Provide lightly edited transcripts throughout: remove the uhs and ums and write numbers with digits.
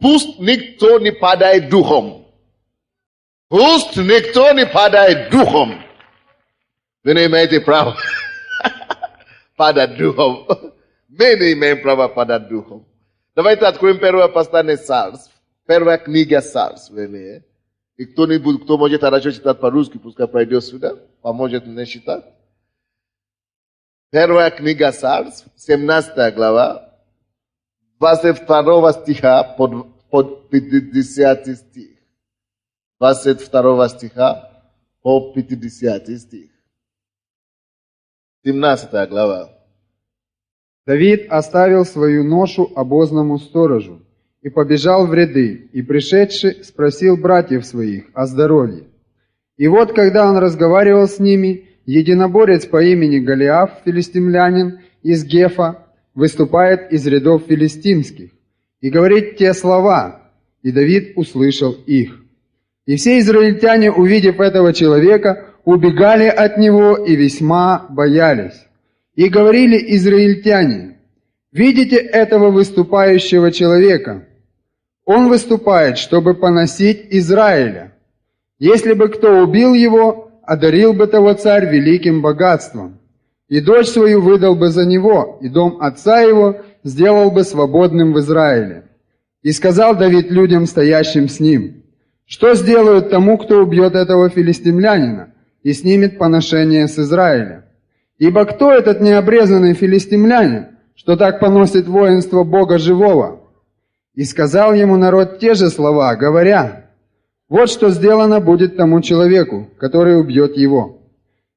Пусть никто не падает духом. Пусть никто не падает духом. Вы не имеете права падать духом. Мы не имеем права падать духом. Давайте откроем первое послание Царств. Первая книга Царств. И кто-нибудь, кто может хорошо читать по-русски, пускай пройдет сюда, поможет мне читать. Первая книга Царств, 17 глава, 22 стиха под 50 стих. 22 стиха по 50 стих. 17 глава. Давид оставил свою ношу обозному сторожу и побежал в ряды, и, пришедший, спросил братьев своих о здоровье. И вот, когда он разговаривал с ними, единоборец по имени Голиаф, филистимлянин из Гефа, выступает из рядов филистимских и говорит те слова, и Давид услышал их. И все израильтяне, увидев этого человека, убегали от него и весьма боялись. И говорили израильтяне: «Видите этого выступающего человека? Он выступает, чтобы поносить Израиля. Если бы кто убил его, одарил бы того царь великим богатством, и дочь свою выдал бы за него, и дом отца его сделал бы свободным в Израиле». И сказал Давид людям, стоящим с ним: «Что сделают тому, кто убьет этого филистимлянина и снимет поношение с Израиля? Ибо кто этот необрезанный филистимлянин, что так поносит воинство Бога живого?» И сказал ему народ те же слова, говоря: «Вот что сделано будет тому человеку, который убьет его».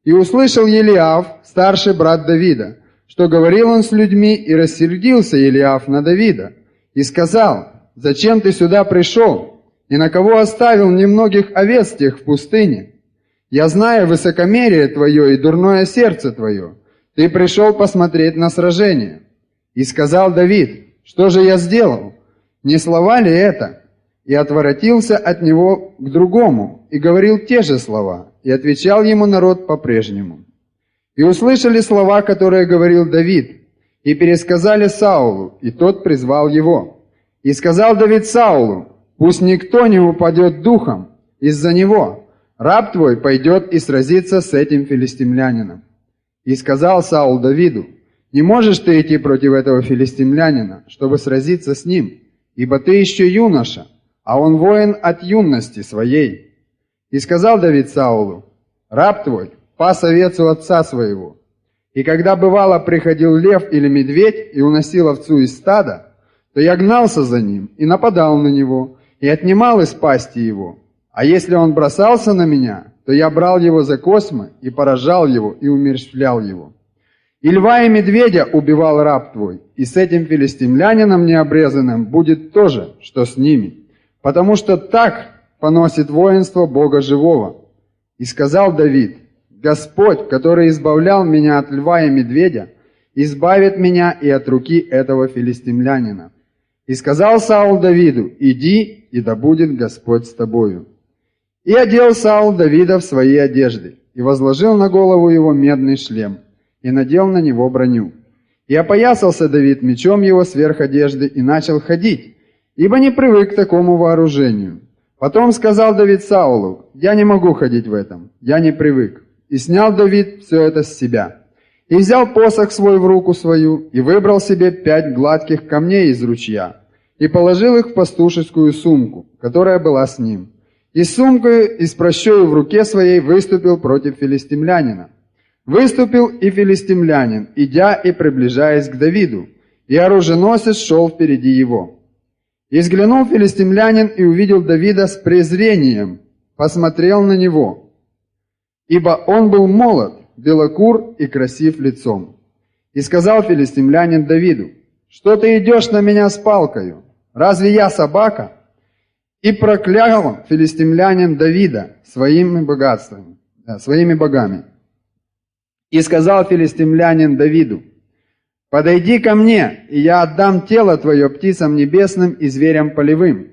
И услышал Елиаф, старший брат Давида, что говорил он с людьми, и рассердился Елиаф на Давида, и сказал: «Зачем ты сюда пришел? И на кого оставил немногих овец тех в пустыне? Я знаю высокомерие твое и дурное сердце твое. Ты пришел посмотреть на сражение». И сказал Давид: «Что же я сделал? Не слова ли это?» И отворотился от него к другому, и говорил те же слова, и отвечал ему народ по-прежнему. И услышали слова, которые говорил Давид, и пересказали Саулу, и тот призвал его. И сказал Давид Саулу: «Пусть никто не упадет духом из-за него. Раб твой пойдет и сразится с этим филистимлянином». И сказал Саул Давиду: «Не можешь ты идти против этого филистимлянина, чтобы сразиться с ним, ибо ты еще юноша, а он воин от юности своей». И сказал Давид Саулу: «Раб твой пас овец у отца своего. И когда бывало приходил лев или медведь и уносил овцу из стада, то я гнался за ним и нападал на него, и отнимал из пасти его. А если он бросался на меня, то я брал его за космы и поражал его и умерщвлял его. И льва и медведя убивал раб твой, и с этим филистимлянином необрезанным будет то же, что с ними, потому что так поносит воинство Бога живого». И сказал Давид: «Господь, который избавлял меня от льва и медведя, избавит меня и от руки этого филистимлянина». И сказал Саул Давиду: «Иди, и да будет Господь с тобою». И одел Саул Давида в свои одежды, и возложил на голову его медный шлем, и надел на него броню. И опоясался Давид мечом его сверх одежды, и начал ходить, ибо не привык к такому вооружению. Потом сказал Давид Саулу: «Я не могу ходить в этом, я не привык». И снял Давид все это с себя. И взял посох свой в руку свою, и выбрал себе 5 гладких камней из ручья, и положил их в пастушескую сумку, которая была с ним. И с сумкою и с прощою в руке своей выступил против филистимлянина. Выступил и филистимлянин, идя и приближаясь к Давиду, и оруженосец шел впереди его. И взглянул филистимлянин и увидел Давида с презрением, посмотрел на него, ибо он был молод, белокур и красив лицом. И сказал филистимлянин Давиду: «Что ты идешь на меня с палкою? Разве я собака?» И проклял филистимлянин Давида своими богами. И сказал филистимлянин Давиду: «Подойди ко мне, и я отдам тело твое птицам небесным и зверям полевым».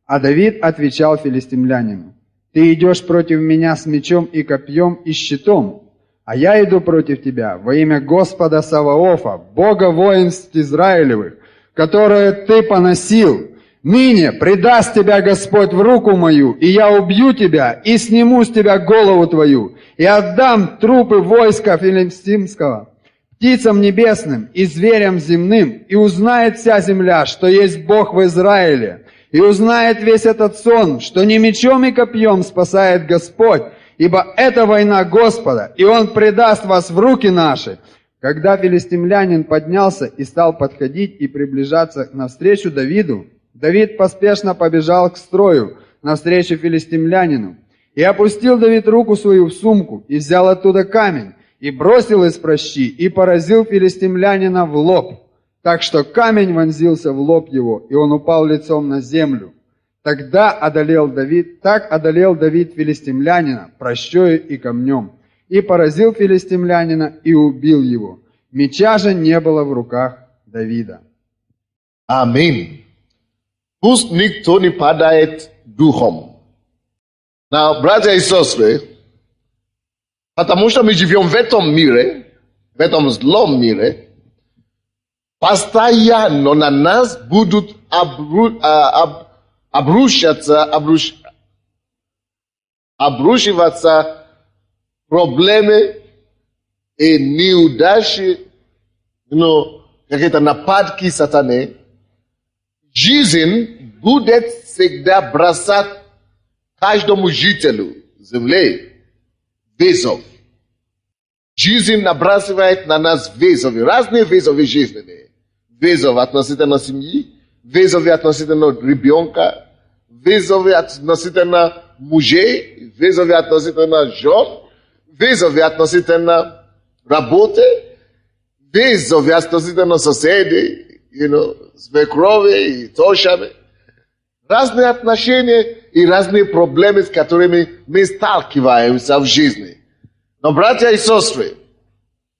А Давид отвечал филистимлянину: «Ты идешь против меня с мечом и копьем и щитом, а я иду против тебя во имя Господа Саваофа, Бога воинств Израилевых, которое ты поносил. Ныне предаст тебя Господь в руку мою, и я убью тебя, и сниму с тебя голову твою, и отдам трупы войска филистимского птицам небесным и зверям земным, и узнает вся земля, что есть Бог в Израиле, и узнает весь этот сон, что не мечом и копьем спасает Господь, ибо это война Господа, и Он предаст вас в руки наши». Когда филистимлянин поднялся и стал подходить и приближаться навстречу Давиду, Давид поспешно побежал к строю навстречу филистимлянину. И опустил Давид руку свою в сумку, и взял оттуда камень, и бросил из пращи, и поразил филистимлянина в лоб, так что камень вонзился в лоб его, и он упал лицом на землю. Так одолел Давид филистимлянина пращою и камнем, и поразил филистимлянина, и убил его. Меча же не было в руках Давида. Аминь. Пусть никто не падает духом. Now, братья и сестры, потому что мы живем в этом мире, в этом злом мире, постоянно на нас будут обрушиваться проблемы и неудачи, какие-то нападки сатаны. Жизнь будет всегда бросать каждому жителю земли вызов. Жизнь набрасывает на нас вызовы, разные вызовы жизненные. Вызовы относительно семьи, вызовы относительно ребенка, вызовы относительно мужей, вызовы относительно жен, вызовы относительно работы, вызовы относительно соседей, свекрови и тещами. Разные отношения и разные проблемы, с которыми мы сталкиваемся в жизни. Но, братья и сестры,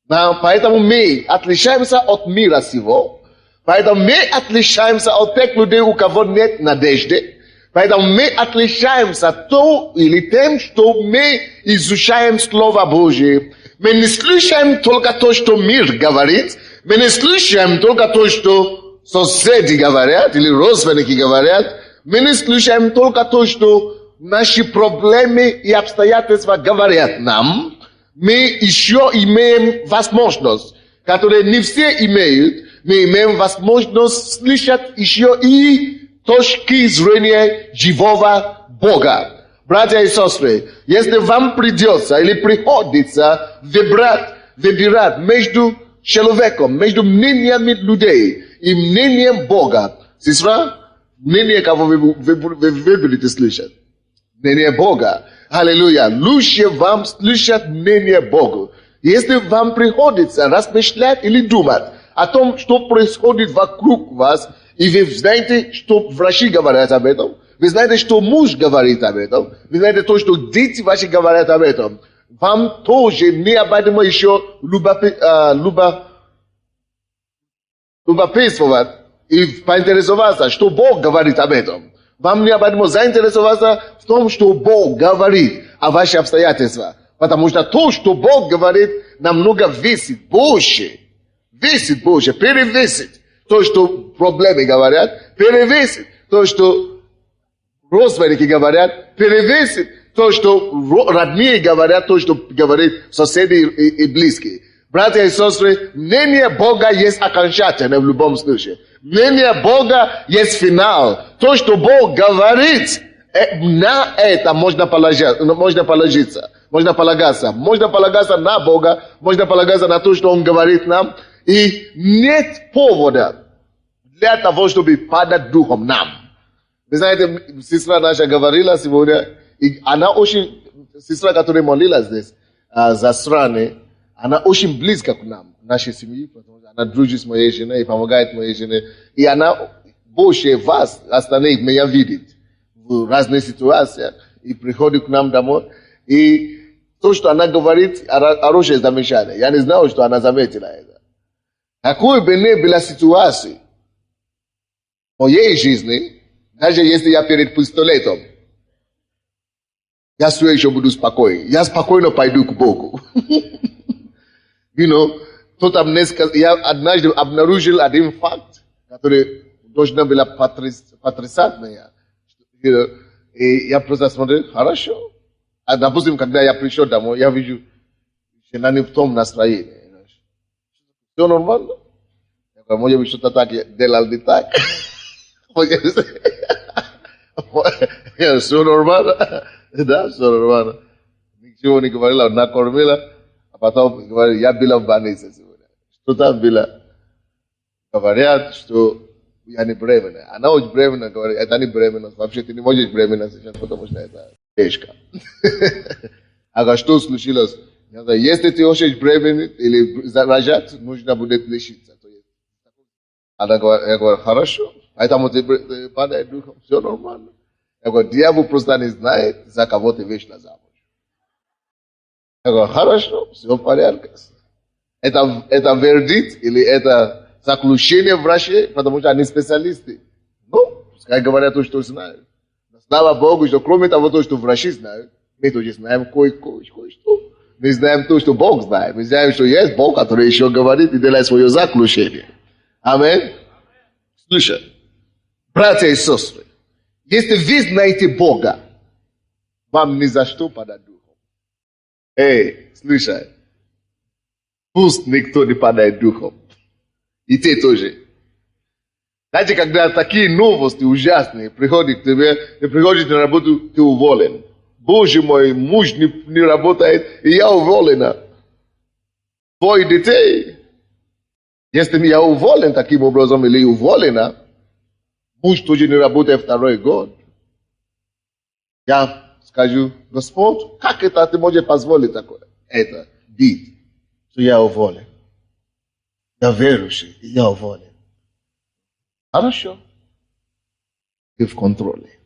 поэтому мы отличаемся от мира сего, поэтому мы отличаемся от тех людей, у кого нет надежды, поэтому мы отличаемся тем, что мы изучаем Слово Божие. Мы не слушаем только то, что мир говорит, мы не слушаем только то, что соседи говорят или родственники говорят, мы не слушаем только то, что наши проблемы и обстоятельства говорят нам. Мы еще имеем возможность, которую не все имеют, мы имеем возможность слышать еще и точки зрения живого Бога. Братья и сестры, если вам придется или приходится выбирать между человеком, между мнениями людей и мнением Бога, сестра, мнение кого вы будете слышать? Мнение Бога. Аллилуйя. Лучше вам слышать мнение Бога. Если вам приходится размышлять или думать о том, что происходит вокруг вас, и вы знаете, что врачи говорят об этом, вы знаете, что муж говорит об этом, вы знаете то, что дети ваши говорят об этом, вам тоже необходимо еще любопытствовать и поинтересоваться, что Бог говорит об этом. Вам необходимо заинтересоваться в том, что Бог говорит о ваших обстоятельствах. Потому что то, что Бог говорит, намного весит больше, перевесит то, что проблемы говорят, перевесит то, что родственники говорят, перевесит то, что родные говорят, то, что говорят соседи и близкие. Братья и сестры, мнение Бога есть окончательное в любом случае. Мнение Бога есть финал. То, что Бог говорит, на это можно полагаться. Можно полагаться на Бога, можно полагаться на то, что Он говорит нам. И нет повода для того, чтобы падать духом нам. Вы знаете, сестра наша говорила сегодня, и она очень, сестра, которая молилась здесь за страны, она очень близко к нам, нашей семье, потому что она дружит с моей женой и помогает моей жене. И она больше вас, остальных, меня видит в разных ситуациях и приходит к нам домой. И то, что она говорит, хорошее замечание. Я не знал, что она заметила это. Какой бы ни была ситуация в моей жизни, даже если я перед пистолетом, я все еще буду спокоен. Я спокойно пойду к Богу. Я однажды обнаружил один факт, который должна была потрясать меня. И я просто смотрю, хорошо. А, допустим, когда я пришел домой, я вижу, что она не в том настроении. Все нормально? Я говорю, может быть, что-то так делал не так. Все нормально? Да, все нормально. Ничего не говорила, накормила, а потом говорит, я была в больнице сегодня. Что там было? Говорят, что я не беременна. Она очень беременна, говорит, это не беременность. Вообще ты не можешь беременна сейчас, потому что это тяжко. А говорю, что случилось? Я говорю, если ты хочешь беременеть или рожать, нужно будет лечиться. Она говорит, я говорю, хорошо, поэтому ты падаешь духом, все нормально. Я говорю, дьявол просто не знает, за кого ты вечно замуж. Я говорю, хорошо, все в порядке. Это вердикт или это заключение врачей, потому что они специалисты. Ну, пускай говорят то, что знают. Слава Богу, что кроме того, то, что врачи знают, мы тоже знаем кое-что. Мы знаем то, что Бог знает. Мы знаем, что есть Бог, который еще говорит и делает свое заключение. Аминь. Слушай, братья и сестры, если вы знаете Бога, вам ни за что падать духом. Эй, слушай, пусть никто не падает духом. И ты тоже. Знаете, когда такие новости ужасные приходят к тебе, ты приходишь на работу, ты уволен. Боже мой, муж не работает, и я уволена. Твои детей. Если я уволен таким образом или уволена, муж тоже не работает второй год. Я скажу, Господь, как это ты можешь позволить такое? Это бит, что я уволен. Я верующий, я уволен. Хорошо. Ты в контроле.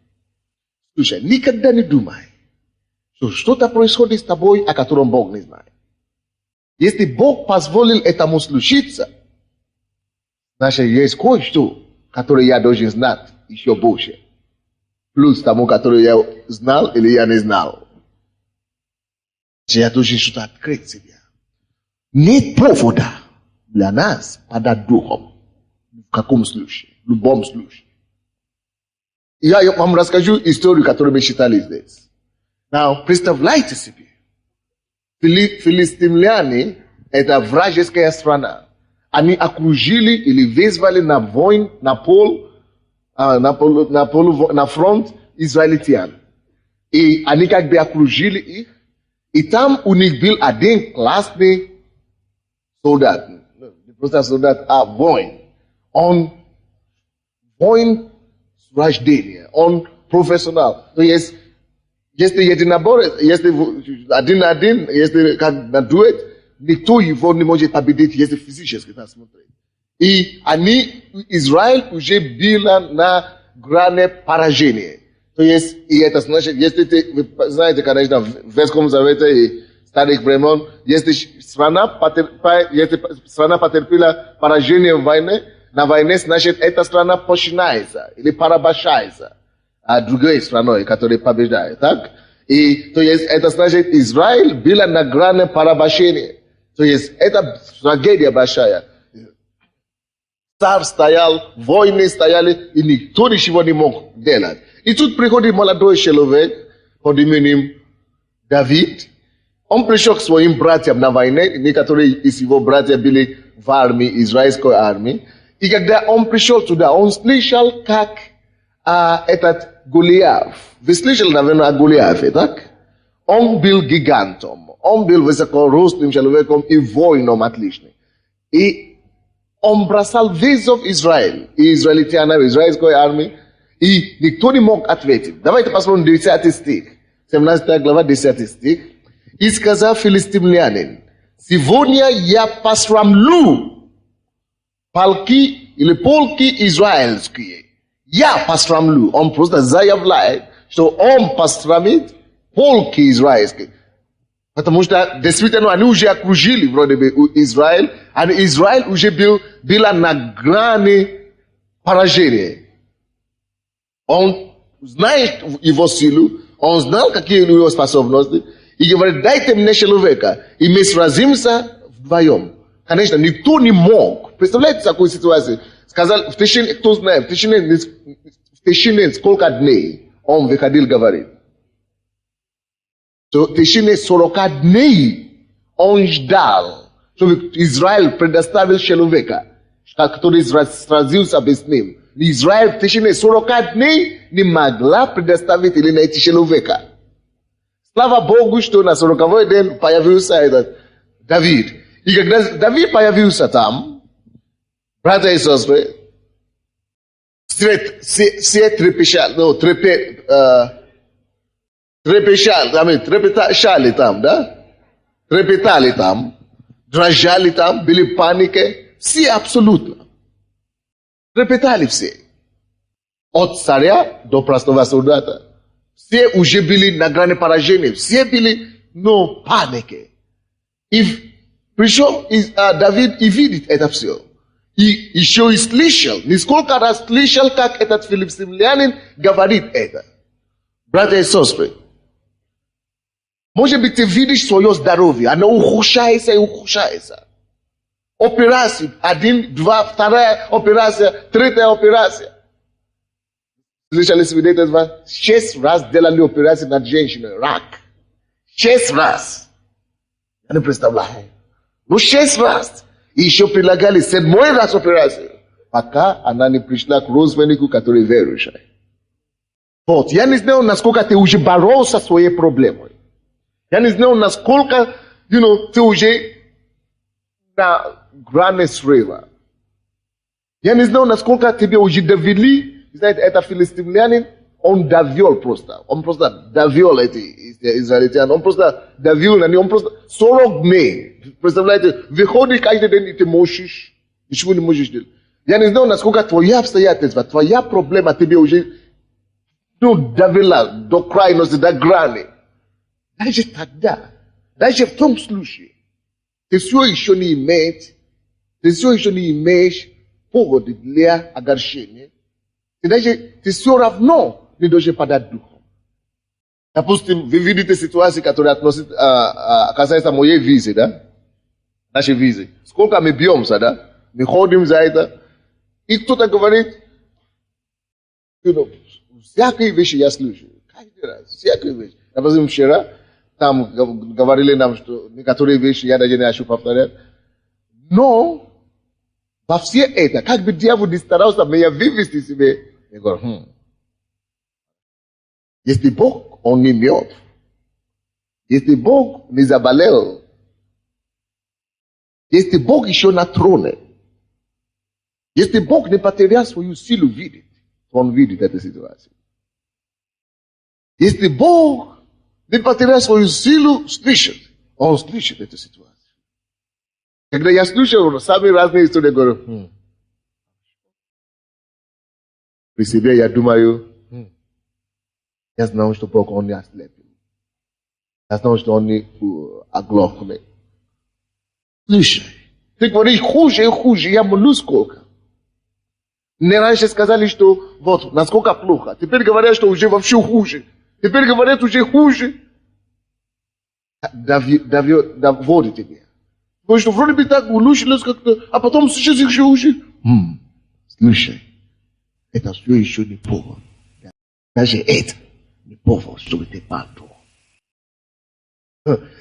Слушай, никогда не думай, что что-то происходит с тобой, о котором Бог не знает. Если Бог позволил этому случиться, значит, есть кое-что, которое я должен знать еще больше. Плюс тому, который я знал или я не знал. Я должен что-то открыть себе. Нет повода для нас падать духом. В каком случае? В любом случае. Я вам расскажу историю, которую мы читали здесь. Now, представляйте себе. Филистимляне – это вражеская страна. Они окружили или вызвали на войну, на фронт израильтян. И они как бы окружили их. И там у них был один классный солдат. Не просто солдат, а воин. Он воин с рождения. Он профессионал. То есть, если единоборец, если один на один, если как на дуэт, никто его не может победить, если физически посмотреть. И они, Израиль уже был на грани поражения. То есть, и это значит, если вы знаете, конечно, в Ветхом Завете и старых времен, если страна потерпела поражение в войне, на войне, значит, эта страна починается или порабощается другой страной, которая побеждает. Так? И то есть, это значит, Израиль был на грани порабощения. То есть, это трагедия большая. Царь стоял, войны стояли, и никто ничего не мог делать. И тут приходит молодой человек под именем Давид. Он пришел к своим братьям на войне, некоторые из его братьев были в армии, израильской армии. И когда он пришел туда, он слышал, как этот Голиаф. Вы слышали, наверное, о Голиафе, так? Он был гигантом. Он был высокорослым человеком и воином отличным. И он бросал вызов Израиль, и израильтянам, израильской армии, и никто не мог ответить. Давайте посмотрим 10 стих. 17 глава, 10 стих. И сказал филистимлянин, сегодня я посрамлю полки или полки израильские. Я посрамлю. Он просто заявляет, что он посрамит полки израильские. Потому что действительно они уже окружили вроде бы Израиль, а Израиль уже был на грани поражения. Он знает его силу, он знал, какие у него способности, и говорит, дайте мне человека, и мы сразимся вдвоем. Конечно, никто не мог. Представляете такую ситуацию? сказал, в течение, кто знает, в течение сколько дней он выходил говорить. В течение 40 дней он ждал, чтобы Израиль предоставил человека, который сразился с ним. Израиль в течение 40 дней не могла предоставить или найти человека. Слава Богу, что на 40-й день появился этот Давид. И когда Давид появился там, братья и сестры, все трепетали там, да? Трепетали там, дрожали там, были в панике. Все абсолютно. Трепетали все. От царя до простого солдата. Все уже были на грани поражения. Все были, в панике. И пришел Давид и видит это все. И еще и слышал, несколько раз слышал, как этот филистимлянин говорит это. Братья и сестры, может быть, ты видишь свое здоровье, оно ухудшается и ухудшается. Операция, 1, 2, вторая операция, третья операция. Слышали свидетельство? 6 раз делали операцию над женщиной, рак. 6 раз. Я не представляю. 6 раз. И еще прилагали 7-й раз операцию, пока она не пришла к родственнику, который верующий. Вот, я не знаю, насколько ты уже боролся со своей проблемой. Я не знаю, насколько, ты уже на грани срыва. Я не знаю, насколько тебе уже довели, знаете, это филистимлянин, он довел просто. Он просто довел эти израильтян. Он просто довел на них. Он просто 40 дней. Представляете, выходит каждый день, и ты можешь, ничего не можешь делать. Я не знаю, насколько твои обстоятельства, твоя проблема тебе уже довела до крайности, до грани. Даже тогда, даже в том случае, ты все еще не имеешь повода для огорчения. Ты все равно не должен падать духом. Допустим, вы видите ситуацию, которая касается моей визы, да? Нашей визы. Сколько мы бьемся, да? Мы ходим за это. И кто-то говорит, всякие вещи я слышу. Каждый раз, всякие вещи. Допустим, вчера там говорили нам, что некоторые вещи я даже не хочу повторять. Но во все это, как бы дьявол не старался меня вывести себе, я говорю, если Бог, он не мертв, если Бог не заболел, если Бог еще на троне, если Бог не потерял свою силу видеть, он видит эту ситуацию. Если Бог не потерял свою силу слышать, он слышит эту ситуацию. Когда я слушал самые разные истории, я говорю, при себе я думаю, я знаю, что Бог он не ослепил. Я знаю, что он не оглохнет. Слушай, ты говоришь хуже и хуже, я молюсь сколько. Мне раньше сказали, что вот, насколько плохо. Теперь говорят, что уже вообще хуже. Теперь говорят, уже хуже. Доводит тебя. Потому что вроде бы так улучшилось как-то, а потом сейчас еще хуже. Слушай, это все еще не повод. Даже это не повод, чтобы ты пал духом.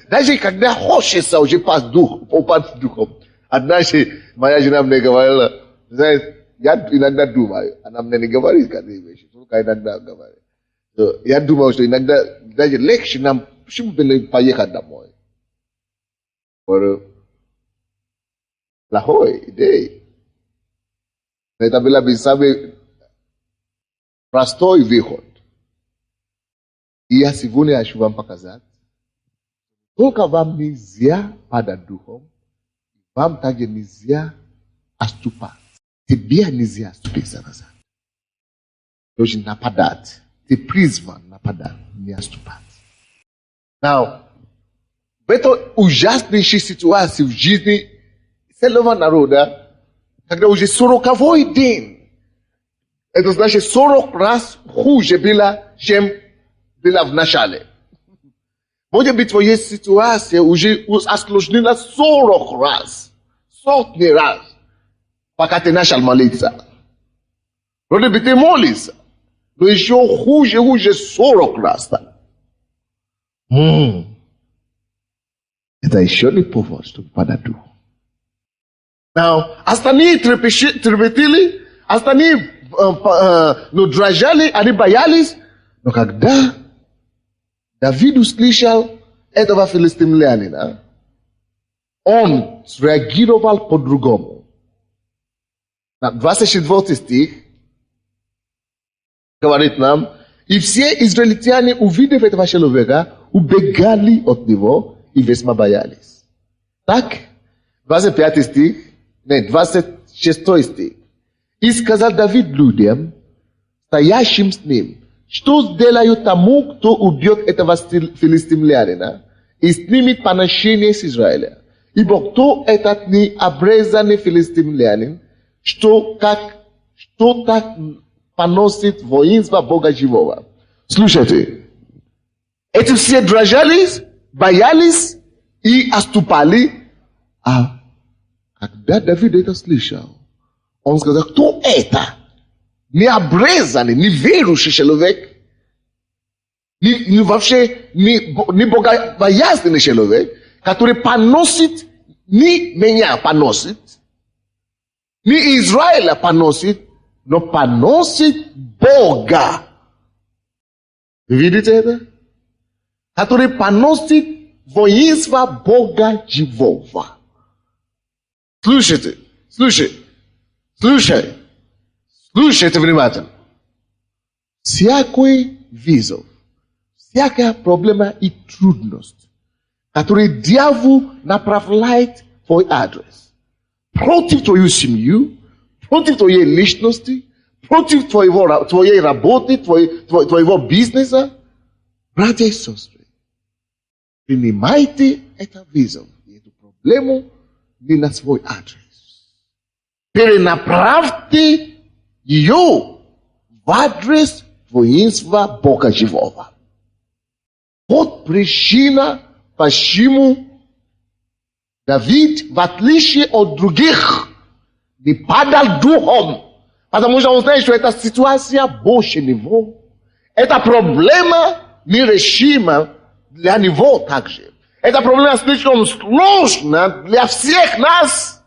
Даже когда хочется уже упасть духом. Однажды моя жена мне говорила, знаешь, я иногда думаю, она мне не говорит каждые вещи, только иногда говорит. Я думаю, что иногда даже легче нам, почему бы не поехать домой? Говорю, плохой идея. Это было бы самый простой выход. И я сегодня хочу вам показать, только вам нельзя падать духом, вам также нельзя отступать. Тебе нельзя отступиться назад. Должен нападать. Ты призван нападать, не отступать. Now, в этой ужасной ситуации в жизни целого народа, когда уже 40-й день, это значит 40 раз хуже было, чем было в начале. Может быть, твоя ситуация уже осложнена 40 раз, сотни раз, пока ты начал молиться. Проти би ти молися. Но еще хуже 40 раз так. Это еще не повод, чтобы падать духом. Остальные трепетили, остальные дрожали, они боялись. Но когда Давид услышал этого филистимлянина, он среагировал по-другому. 24 стих говорит нам, и все израильтяне, увидев этого человека, убегали от него и весьма боялись. Так, 25 стих, 26 стих. И сказал Давид людям, стоящим с ним, что сделаю тому, кто убьет этого филистимлянина и снимет поношение с Израиля? Ибо кто этот необрезанный филистимлянин, что так поносит воинство Бога живого? Слушайте, эти все дрожались, боялись и отступали. А когда Давид это слышал, он сказал, кто это? Необрезанный, неверующий человек, вообще не богобоязненный человек, который поносит, не меня поносит, не Израиля поносит, но поносит Бога. Видите это? Который поносит воинство Бога живого. Слушайте внимательно. Всякий вызов, всякая проблема и трудность, который дьявол направляет в твой адрес, против твою семью, против твоей личности, против твоей работы, твоего бизнеса, братья и сестры, принимайте этот вызов, эту проблему не на свой адрес. Перенаправьте ее в адрес воинства Бога живого. Вот причина, почему Давид, в отличие от других, не падал духом. Потому что он знает, что эта ситуация больше него. Эта проблема нерешима для него также. Эта проблема слишком сложна для всех нас.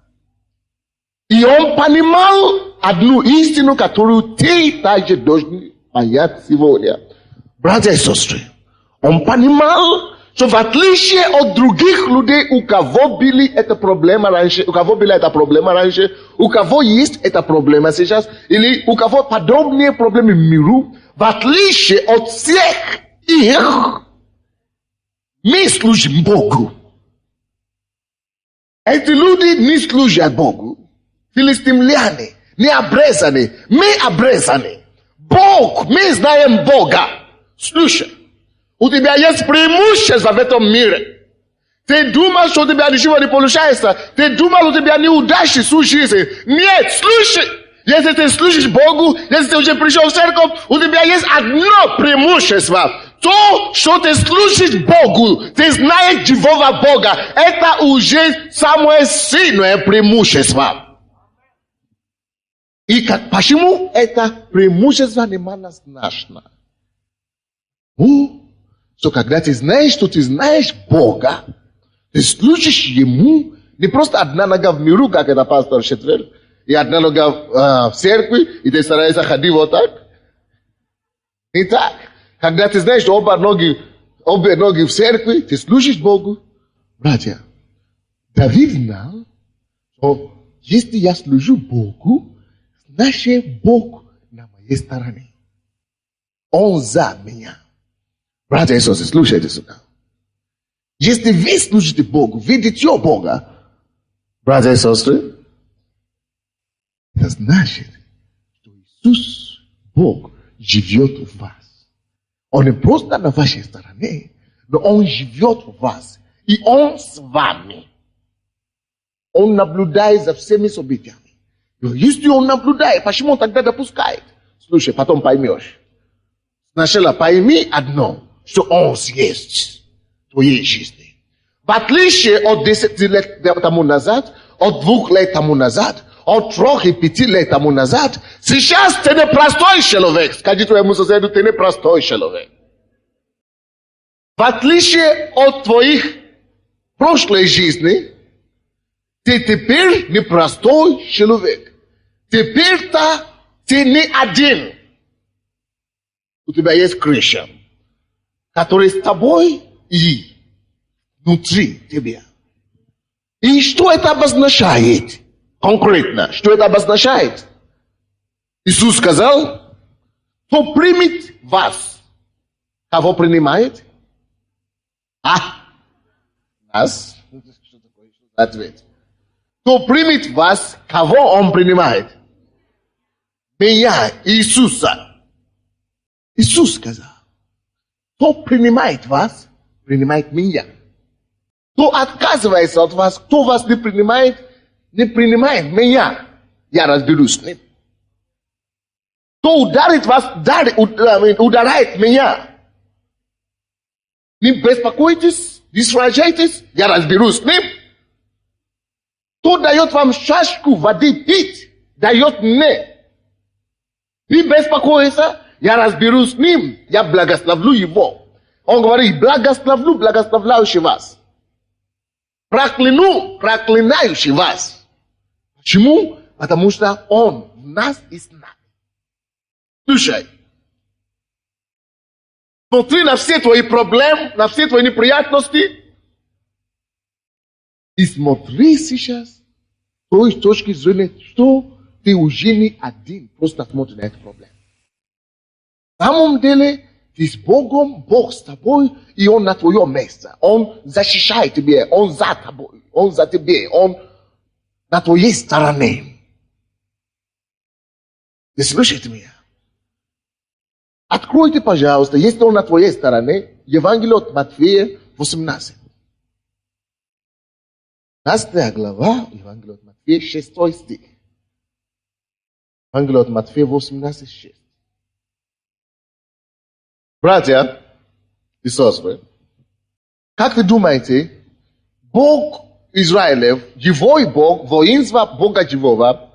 И он понимал одну истину, которую ты также должен понять сегодня. Братья и сестры, он понимал, что в отличие от других людей, у кого была эта проблема раньше, у кого есть эта проблема сейчас, или у кого подобные проблемы в миру, в отличие от всех их, мы служим Богу. Эти люди не служат Богу. Филистимляне, не обрезаны, мы обрезаны. Бог, мы знаем Бога. Слушай, у тебя есть преимущество в этом мире. Ты думал, что у тебя ничего не получается. Ты думал, у тебя неудачи в жизни. Нет, слушай. Если ты служишь Богу, если ты уже пришел в церковь, у тебя есть одно преимущество. То, что ты служишь Богу, ты знаешь живого Бога. Это уже самое сильное преимущество. И почему это преимущество немалозначно? Что когда ты знаешь, что ты знаешь Бога, ты служишь Ему, не просто одна нога в миру, как это пастор Шетвель, и одна нога в церкви, и ты стараешься ходить вот так. Не так. Когда ты знаешь, что обе ноги в церкви, ты служишь Богу. Братья, Давид знал, что если я служу Богу, значит Бог на моей стороне. Он за меня. Братья и сестры, слушайте сюда. Если вы служите Богу, видите Бога, братья и сестры, это значит, что Иисус, Бог, живет в вас. Он не просто на вашей стороне, но Он живет в вас. И Он с вами. Он наблюдает за всеми событиями. Если Он наблюдает, почему Он тогда допускает? Слушай, потом поймешь. Сначала пойми одно, что Он есть в твоей жизни. В отличие от 10 лет тому назад, от 2 лет тому назад, он трохи 5 лет тому назад, сейчас ты не простой человек. Скажи твоему соседу, ты не простой человек. В отличие от твоих прошлой жизни, ты теперь не простой человек. Теперь-то ты не один. У тебя есть Кришна, который с тобой и внутри тебя. И что это обозначает? Конкретно, что это обозначает? Иисус сказал, кто примет вас, кого принимает? Нас? Что такое? Ответ. Кто примет вас, кого он принимает? Меня, Иисуса. Иисус сказал, кто принимает вас, принимает меня. Кто отказывается от вас, кто вас не принимает меня. Я разберусь с ним. Кто ударит вас, ударяет меня. Не беспокойтесь, не сражайтесь, я разберусь с ним. Кто дает вам чашку воды пить, дает мне. Не беспокойтесь, я разберусь с ним, я благословлю его. Он говорит, благословлю благословляющий вас. Прокляну проклинающий вас. Почему? Потому что он в нас и с нами. Слушай. Смотри на все твои проблемы, на все твои неприятности. И смотри сейчас с той точки зрения, что ты уже не один. Просто смотри на эту проблему. На самом деле, ты с Богом, Бог с тобой, и Он на твоем месте. Он защищает тебя, Он за тобой, Он за тебя, Он на твоей стороне. Вы слышите меня? Откройте, пожалуйста, если Он на твоей стороне, Евангелие от Матфея 18. 15 глава, Евангелие от Матфея, 6 стих. Евангелие от Матфея 18, 6. Братья и сестры, как вы думаете, Бог Израилев, живой Бог, воинство Бога живого,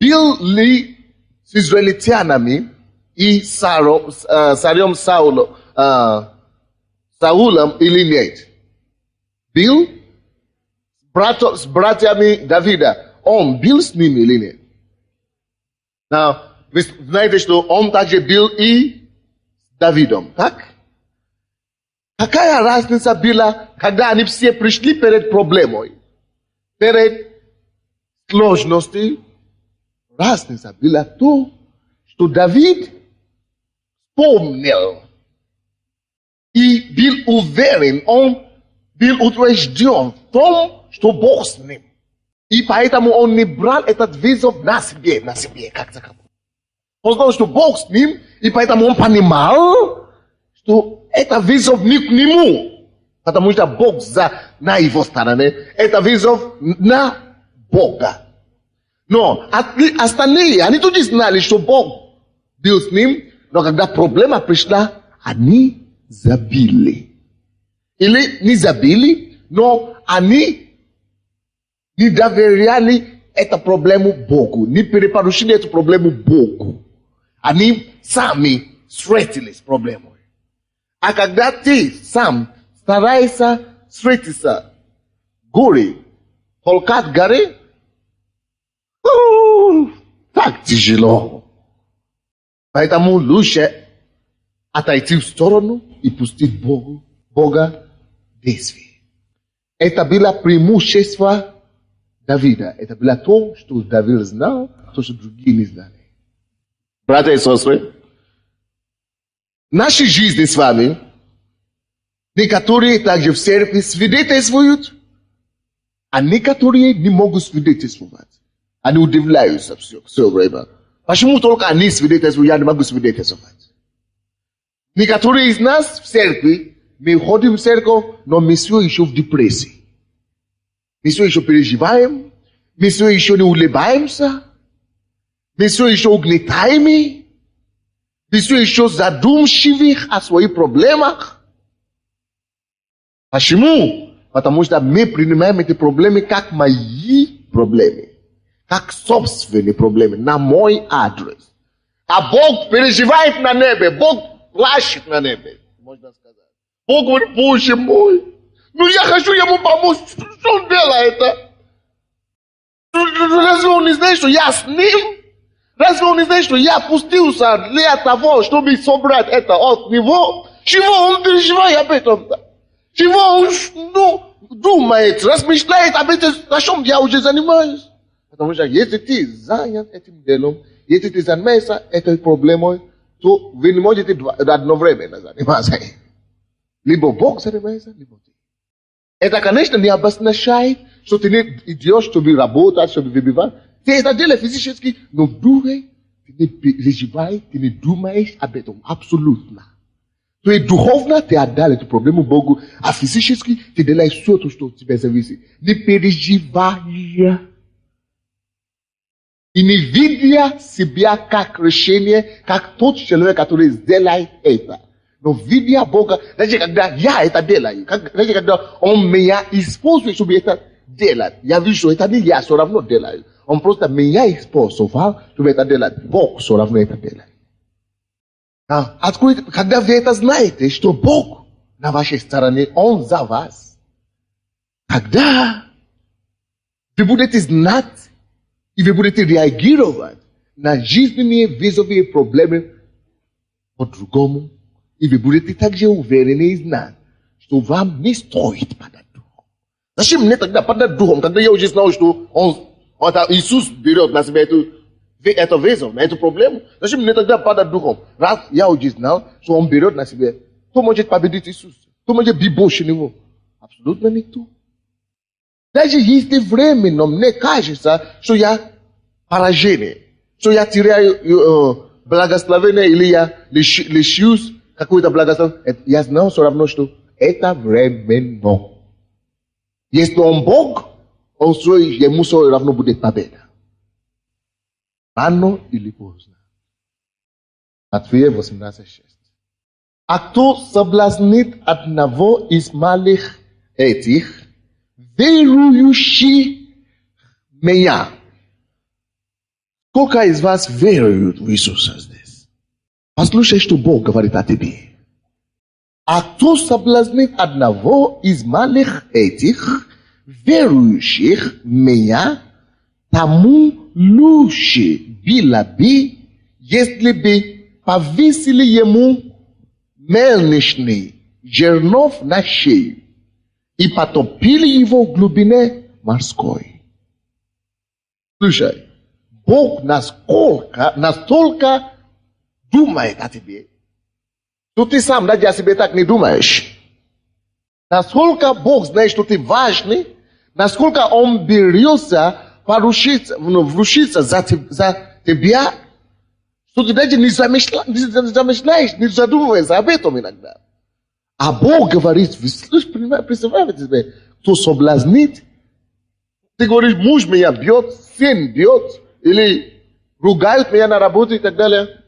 был ли с израильтянами и с царем Саулом или нет? Был с братьями Давида, он был с ними или нет? Вы знаете, что он также был и Давидом, так? Какая разница была, когда они все пришли перед проблемой, перед сложностью? Разница была то, что Давид помнил и был уверен, он был утвержден в том, что Бог с ним. И поэтому он не брал этот вызов на себе, как таковой. Он знал, что Бог с ним, и поэтому он понимал, что это вызов не к нему, потому что Бог на его стороне, это вызов на Бога. Но остальные, они тоже знали, что Бог был с ним, но когда проблема пришла, они забили. Или не забили, но они не доверяли эту проблему Богу, не перепоручили эту проблему Богу. Они сами встретились с проблемой. А когда ты сам стараешься встретиться горе, толкать горы, так тяжело. Поэтому лучше отойти в сторону и пустить Бога действие. Это было преимущество Давида. Это было то, что Давид знал, то, что другие не знали. Братья и сестры, в нашей жизни с вами, некоторые также в церкви свидетельствуют, а некоторые не могут свидетельствовать. Они удивляются все время. Почему только они свидетельствуют, я не могу свидетельствовать? Некоторые из нас в церкви, мы ходим в церковь, но мы все еще в депрессии. Мы все еще переживаем, мы все еще не улыбаемся, мы все еще угнетаемы, мы все еще задумчивы о своих проблемах. Почему? Потому что мы принимаем эти проблемы как мои проблемы. как собственные проблемы на мой адрес. А Бог переживает на небе, Бог плачет на небе, можно сказать. Бог говорит, Боже мой, ну я хочу ему помочь, что он делает? Разве он не знает, что я с ним? Разве он не знает, что я опустился для того, чтобы собрать это от него? Чего он переживает об этом-то? Чего он думает, размышляет об этом, о чем я уже занимаюсь? Потому что если ты занят этим делом, если ты занимаешься этой проблемой, то вы не можете одновременно заниматься. Либо Бог занимается, либо ты. Это, конечно, не обозначает, что ты не идешь, чтобы работать, чтобы выбивать. Ты это делаешь физически, но в духе ты не переживаешь, ты не думаешь об этом. Абсолютно. То есть духовно ты отдал эту проблему Богу, а физически ты делаешь все то, что тебя зависит. Не переживай. И не видя себя как решение, как тот человек, который сделает это. Но видя Бога, даже когда я это делаю, даже когда Он меня использует, чтобы это делать, я вижу, что это не я все равно делаю. Он просто меня использовал, чтобы это делать. Бог все равно это делает. Откуда, когда вы это знаете, что Бог на вашей стороне, Он за вас, тогда вы будете знать, и вы будете реагировать на жизненные вызовы и проблемы по-другому. И вы будете также уверены и знать, что вам не стоит падать духом. Зачем мне тогда падать духом, когда я уже знал, что Иисус берет на себя это вызов, эту проблему? Зачем мне тогда падать духом? Раз я уже знал, что Он берет на себя, кто может победить Иисуса? Кто может быть больше Него? Абсолютно никто. Даже если временно мне кажется, что я поражение, что я теряю благословение или я лишусь какое-то благословение, я знал все равно, что это временно. Если Он Бог, ему все равно будет победа. Рано или поздно. Матфея 18:6. А кто соблазнит одного из малых этих, верующий меня? Сколько из вас веруют в Иисуса здесь? Послушай, что Бог говорит о тебе. А кто соблазнит одного из малых этих, верующих меня, тому лучше было бы, если бы повесили ему мельничный жернов на шею и потопили его в глубине морской. Слушай, Бог настолько думает о тебе, что ты сам даже о себе так не думаешь. Насколько Бог знает, что ты важный, насколько Он берется вручиться за тебя, что ты даже не замышляешь, не задумываешься об этом иногда. А Бог говорит, представляете себе, кто соблазнит, ты говоришь, муж меня бьет, сын бьет, или ругают меня на работе и так далее.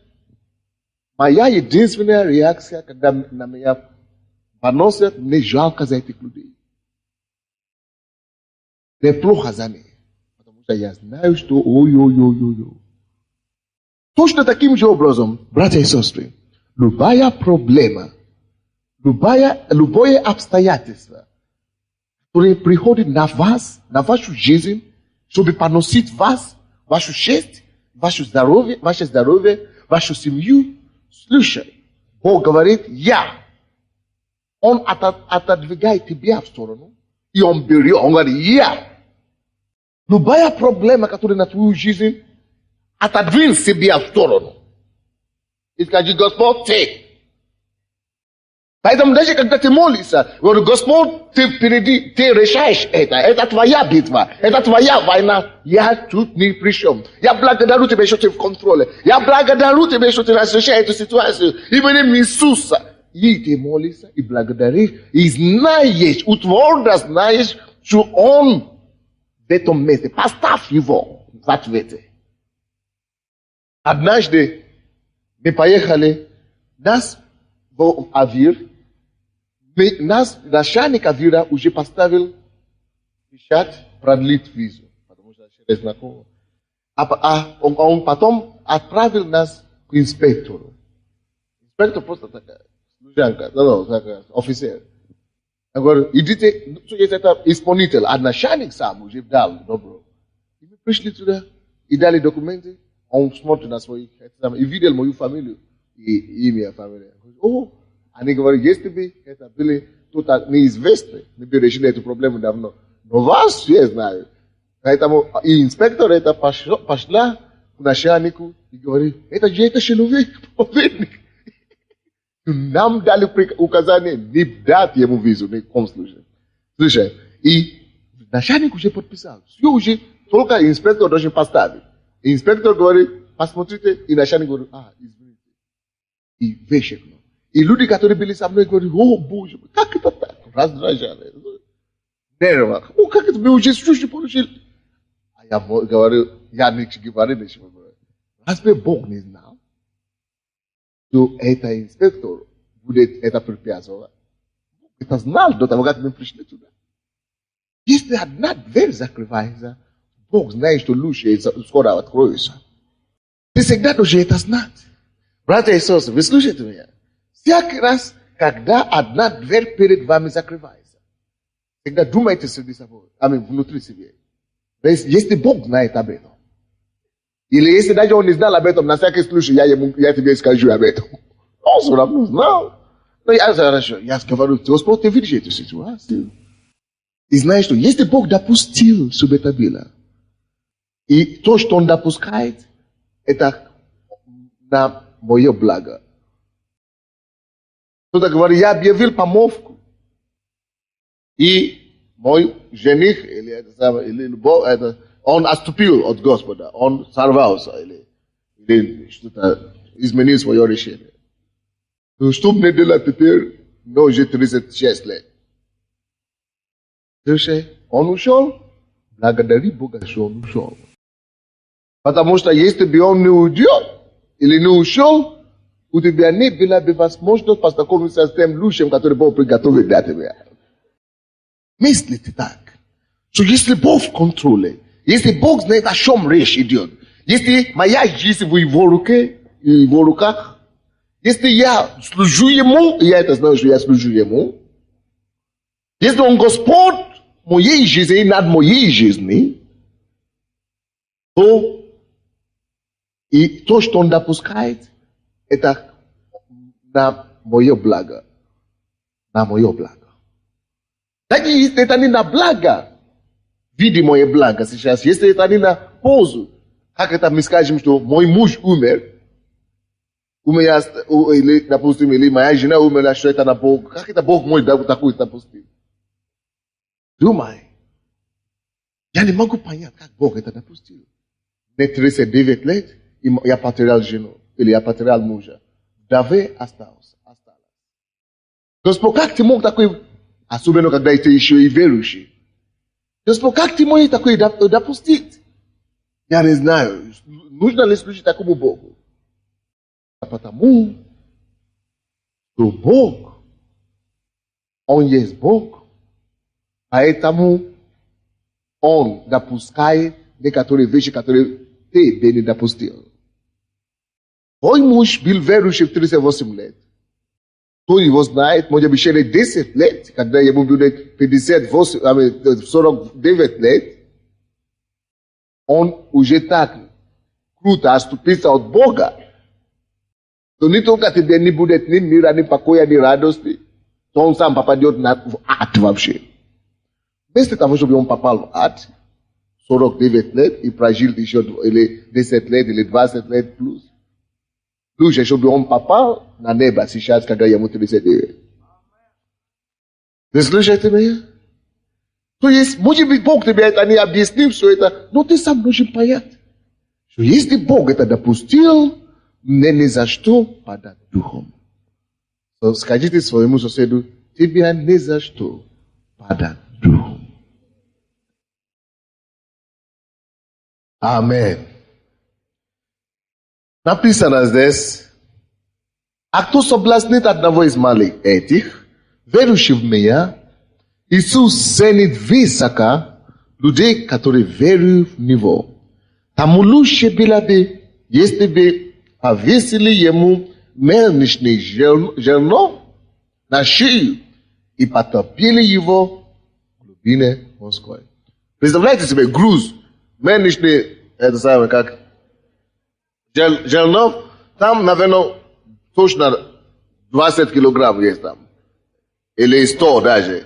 Моя единственная реакция, когда на меня поносят, мне жалко за этих людей. Мне плохо за них. Потому что я знаю, что ой-ой-ой-ой. Точно таким же образом, братья и сестры, любая проблема, любое обстоятельство, которое приходит на вас, на вашу жизнь, чтобы поносить вас, вашу честь, ваше здоровье, вашу семью, слушай, Бог говорит, Он отодвигает тебя в сторону, и Он берет, Он говорит, любая проблема, которая на твою жизнь, отодвинь себя в сторону. И скажи, Господь, ты. Поэтому даже когда ты молишься, говорю, Господь, ты впереди, ты решаешь это твоя битва, это твоя война, я тут ни при чем. Я благодарю тебя, что ты в контроле. Я благодарю тебя, что ты разрешаешь эту ситуацию именем Иисуса. И ты молишься, и благодаришь, и знаешь, твердо знаешь, что Он в этом месте. Поставь его в ответе. Однажды мы поехали, нас в Авир, нас начальник Авира уже поставил печать продлить визу, потому что через знакомого. Он потом отправил нас к инспектору. Инспектор просто такая, служанка, офицер. Я говорю, идите, это исполнитель, а начальник сам уже дал добро. И мы пришли туда, и дали документы, он смотрит на своих, и видел мою фамилию, и имя фамилии. Они говорят, если бы это были тут неизвестны, мы бы решили эту проблему давно. Но вас все знают. Поэтому и инспектор это пошла к начальнику и говорит, это же это человек, проверник. Нам дали указание не дать ему визу, ни в коем случае. Слушай, и начальник уже подписал. Все уже, только инспектор должен поставить. И инспектор говорит, посмотрите, и начальник говорит, извините. И вышел. И люди, которые были со мной, говорят, боже мой, как это так? Раздражали. Нервно. Как это мы уже слушали, получили? А я говорю, я не говорю ничего. Разве Бог не знал, что это инспектор будет это препятствовать? Это знал до того, как мы пришли туда. Если одна дверь закрывается, Бог знает, что лучше скоро откроется. Ты всегда должен это знать. Братья и сестры, вы слушаете меня? Всякий раз, когда одна дверь перед вами закрывается, всегда думайте среди собой, внутри себя. Если Бог знает об этом, или если даже он не знал об этом, на всякий случай я тебе скажу об этом. Он все равно знал. Но я говорю, Господь, ты видишь эту ситуацию. И знаешь, что если Бог допустил, чтобы это было, и то, что Он допускает, это на мое благо. Кто-то говорит, я объявил помолвку. И мой жених, он отступил от Господа, он сорвался, или что-то изменил свое решение. Ну, что мне делать теперь? Но уже 36 лет. Слушай, он ушел, благодари Бога, что он ушел. Потому что если бы он не уйдет, или не ушел, у тебя не было бы возможность познакомиться с тем лучшим, который Бог приготовил для тебя. Мыслите так, что если Бог в контроле, если Бог знает, о чем речь идет, если моя жизнь в его руке, в его руках, если я служу ему, и я это знаю, что я служу ему, если он Господь моей жизни, над моей жизнью, то и то, что он допускает, это на мое благо. На мое благо. Даже если это не на благо, видимое благо сейчас, если это не на пользу, как это мы скажем, что мой муж умер, или, допустим, или моя жена умерла, что это на Бог, как это Бог мой такой допустил? Думай. Я не могу понять, как Бог это допустил. Мне 39 лет, и я потерял жену, или я потерял мужа. Давай остался. Господь, как ты мог такой, особенно когда ты еще и верующий, Господь, как ты мог такой допустить? Я не знаю, нужно ли служить такому Богу. А потому, что Бог, Он есть Бог, поэтому Он допускает некоторые вещи, которые ты бы не допустил. Мой муж был верующий в 38 лет. Кто его знает, может быть, через 10 лет, когда ему будет 49 лет, он уже так круто отступился от Бога, то не только тебе не будет ни мира, ни покоя, ни радости, то он сам попадет в ад вообще. Вместо того, чтобы он попал в ад, 49 лет и прожил еще или 10 лет или 20 лет плюс. Лучше, чтобы он попал на небо сейчас, когда ему 39. Вы слышите меня? То есть, может быть, Бог тебе это не объяснил, все это, но ты сам должен понять, что если Бог это допустил, мне ни за что падать духом. Скажите своему соседу, тебе ни за что падать духом. Аминь. Написано здесь, а кто соблазнит одного из малых этих, верующих в меня, Иисус ценит высоко людей, которые веруют в Него. Тамулуще bila бы, если бы повесили ему мельничный жерно на шею и потопили его в глубине морской. Представляете себе груз, мельничный, это самое как, жерно, там, наверное, точно 20 килограмм есть там. Или 100 даже.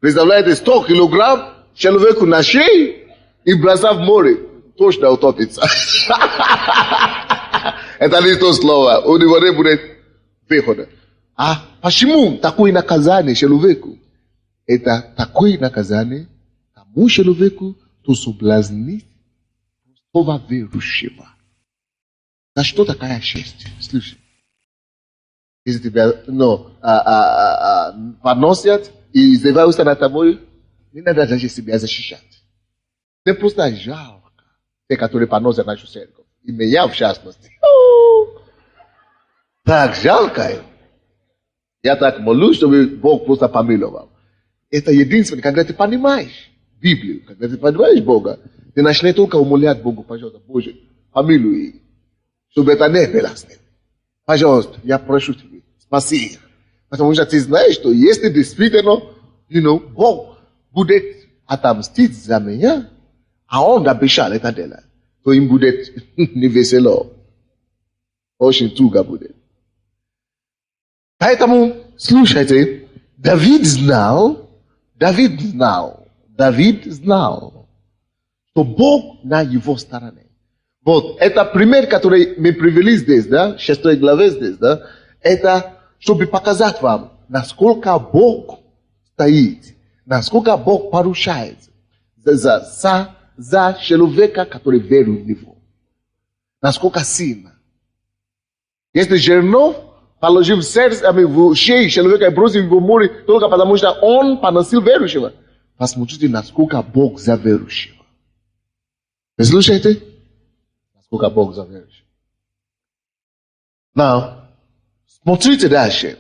Представляете, 100 килограмм человеку на шею и бросать в море. Точно утопится. Это не то слово. У него не будет выхода. А почему такое наказание человеку? Это такое наказание тому человеку, кто соблазнит простого верующего. За что такая честь? Слушай. Если тебя поносят и издеваются над тобой, не надо даже себя защищать. Не просто жалко. Те, которые поносят нашу церковь. И меня в частности. Так жалко им. Я так молюсь, чтобы Бог просто помиловал. Это единственное, когда ты понимаешь Библию, когда ты понимаешь Бога, ты начнешь только умолять Богу, пожалуйста, Боже, помилуй их, чтобы это не было с ним. Пожалуйста, я прошу тебя, спаси их. Потому что ты знаешь, что если действительно, Бог будет отомстить за меня, а он обещал это делать, то им будет невесело. Очень туго будет. Поэтому, слушайте, Давид знал, что Бог на его стороне. Вот, это пример, который мы привели здесь, да, 6 главе здесь, да, это, чтобы показать вам, насколько Бог стоит, насколько Бог поручается за человека, который верует в него. Насколько сильно. Если жерно положил в сердце, в шею человека и бросил его в море, только потому что он поносил верующего. Посмотрите, насколько Бог за верующего. Вы слушаете? Насколько Бог за верующего. Now, смотрите дальше.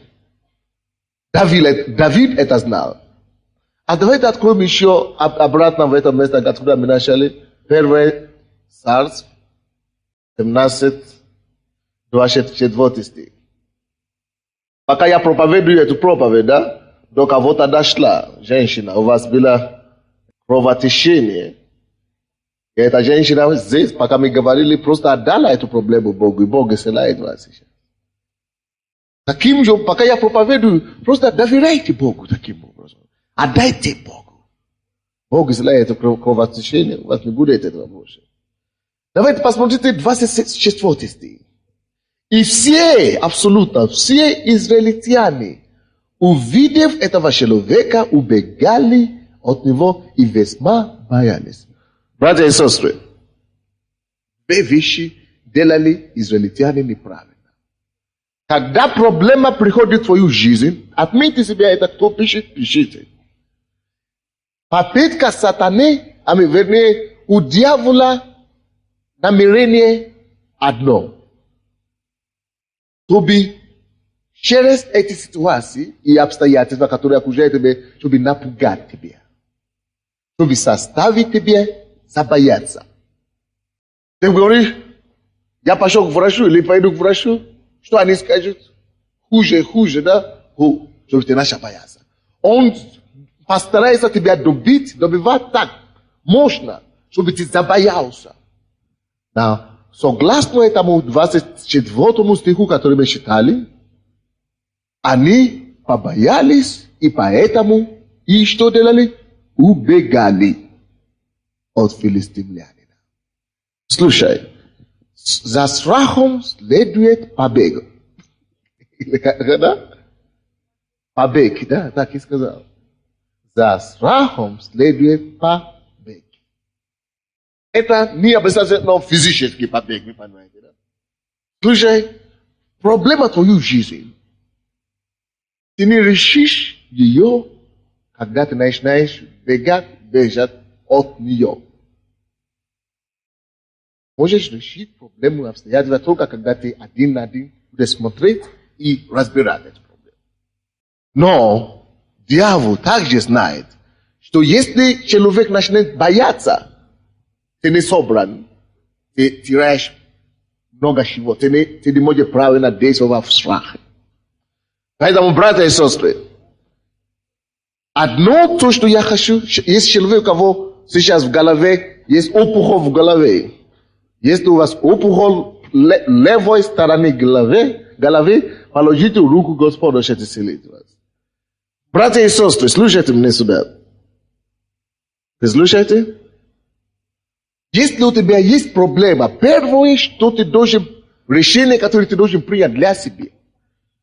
Давид это знал. А давайте откроем еще обратно в это место, откуда мы начали. 1 Царств, 17, 24 стих. Пока я проповедую эту проповедь, да, до кого-то дошла женщина, у вас было кровотечение. И эта женщина здесь, пока мы говорили, просто отдала эту проблему Богу, и Бог исцеляет вас сейчас. Таким же, пока я проповедую, просто доверяйте Богу таким образом. Отдайте Богу. Бог исцеляет это кровотечение, у вас не будет этого больше. Давайте посмотрите 24 стих. И все, абсолютно все израильтяне, увидев этого человека, убегали от него и весьма боялись. Братья и сестры, две вещи делали израильтяне неправильно. Когда проблема приходит в твою жизнь, отметьте себе это, кто пишет, пишите. Попытка сатаны, вернее, у дьявола намерение одно. Чтобы через эти ситуации и обстоятельства, которые окружают тебя, чтобы напугать тебя. Чтобы заставить тебя забояться. Ты говоришь, я пошел к врачу или пойду к врачу, что они скажут? Хуже, да? Чтобы ты начал бояться. Он постарается тебя добивать так мощно, чтобы ты забоялся. Да. Согласно этому 24 стиху, который мы читали, они побоялись и поэтому и что делали? Убегали от филистимлянина. Слушай, за страхом следует побег. Да? Побег, да, так и сказал. За страхом следует побег. Это не обязательно физический побег, вы понимаете, да? Слушай, проблема твою жизнь. Ты не решишь ее, когда ты начинаешь бежать от нее. Можешь решить проблему обстоятельства только когда ты один на один будешь смотреть и разбирать эту проблему. Но дьявол также знает, что если человек начнет бояться, ты не собран, Ты теряешь много чего. Ты не можешь правильно действовать в страхе. Поэтому, братья и сестры, одно то, что я хочу, есть человек, у кого сейчас в голове есть опухоль в голове. Если у вас опухоль левой стороны головы, положите руку Господу, чтобы исцелить вас. Братья и сестры, слушайте меня сюда. Вы слушаете? Если у тебя есть проблема, первое, что ты должен, решение, которое ты должен принять для себя,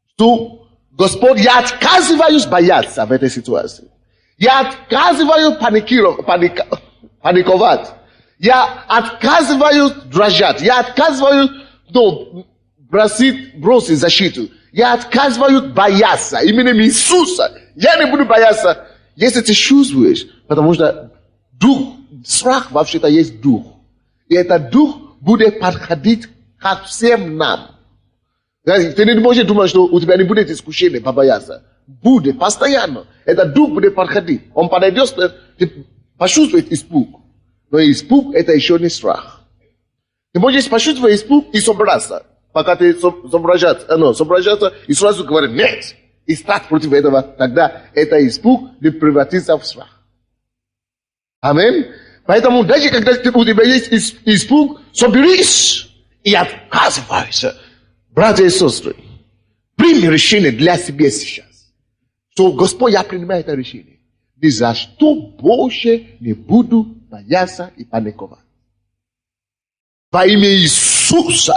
что Господь, я отказываюсь бояться в этой ситуации. Я отказываюсь паниковать. Я отказываюсь дрожать. Я отказываюсь бросить защиту. Я отказываюсь бояться именем Иисуса. Я не буду бояться, если ты чувствуешь, потому что дух, страх вообще-то есть дух. И этот дух будет подходить ко всем нам. Ты не можешь думать, что у тебя не будет искушения побояться. Будет, постоянно. Этот дух будет подходить. Он подойдет, ты почувствуешь испуг. Но испуг это еще не страх. Ты можешь почувствовать испуг и собраться. Пока ты соображаться и сразу говоришь нет. И стать против этого. Тогда это испуг не превратится в страх. Аминь. Поэтому даже когда у тебя есть испуг, соберись и отказывайся. Братья и сестры, прими решение для себя сейчас. Что Господь, я принимаю это решение. Ни за что больше не буду бояться и паниковать. Во имя Иисуса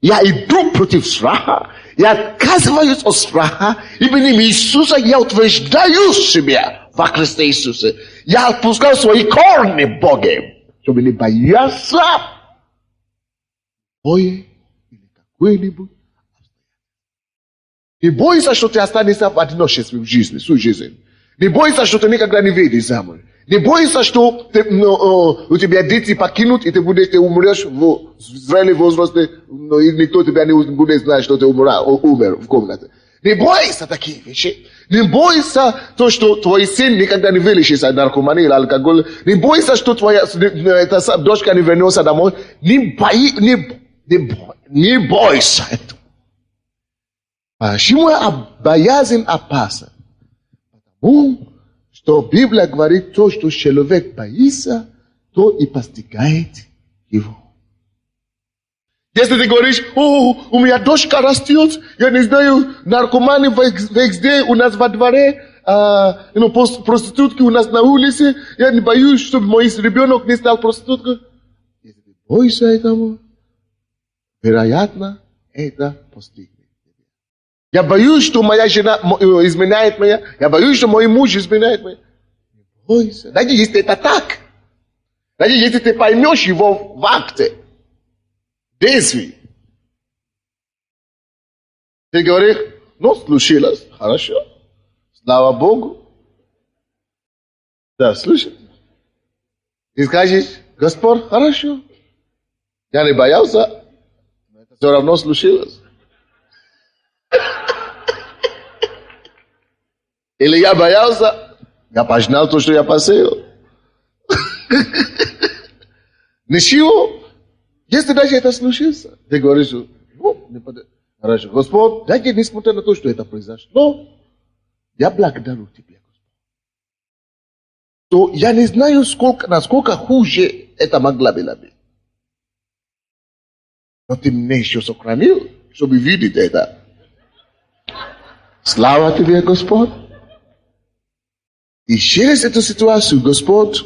я иду против страха. Я отказываюсь от страха. Именем Иисуса я утверждаю себя во Христе Иисусе. Я отпускаю свои корни Богом, чтобы не бояться боя или какой-нибудь. Не бойся, что ты останешься в одиночестве в жизни, всю жизнь. Не бойся, что ты никогда не выйдешь замуж. Не бойся, что у тебя дети покинут, и ты умрешь в зрелом возрасте, и никто тебя не будет знать, что ты умер в комнате. Не бойся такие вещи. Не бойся то, что твой сын никогда не вылечится от наркомании или алкоголя. Не бойся, что твоя дочка не вернется домой. Не бойся этого. Почему боязнь опасна? Потому что Библия говорит, то, что человек боится, то и постигает его. Если ты говоришь, у меня дочка растет, я не знаю, наркоманы везде у нас во дворе, проститутки у нас на улице, я не боюсь, чтобы мой ребенок не стал проституткой. Если ты боишься этого, вероятно, это постигнет. Я боюсь, что моя жена изменяет меня. Я боюсь, что мой муж изменяет меня. Не бойся. Даже если это так. Даже если ты поймешь его в акте. Действий. Ты говоришь, случилось. Хорошо. Слава Богу. Да, слушай. И скажешь, Господь, хорошо. Я не боялся. Но это все равно случилось. Или я боялся, я познал то, что я посеял. Ничего. Если даже это случится, ты говоришь, хорошо, Господь, даже несмотря на то, что это произошло, я благодарю Тебя, Господь. То я не знаю, насколько хуже это могло быть. Но Ты меня еще сохранил, чтобы видеть это. Слава Тебе, Господь. И через эту ситуацию, Господь,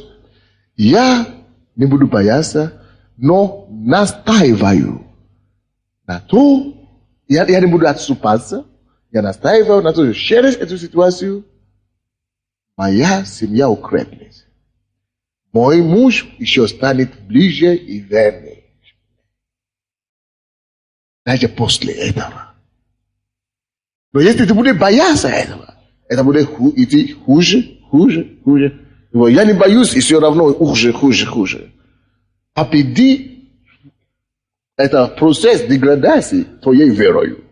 я не буду бояться, но настаиваю на то, я не буду отступаться, я настаиваю на то, что через эту ситуацию моя семья укрепнет. Мой муж еще станет ближе и вернее. Даже после этого. Но если ты будешь бояться этого, это будет идти хуже. Я не боюсь, и все равно хуже. Победи это процесс деградации твоей верою.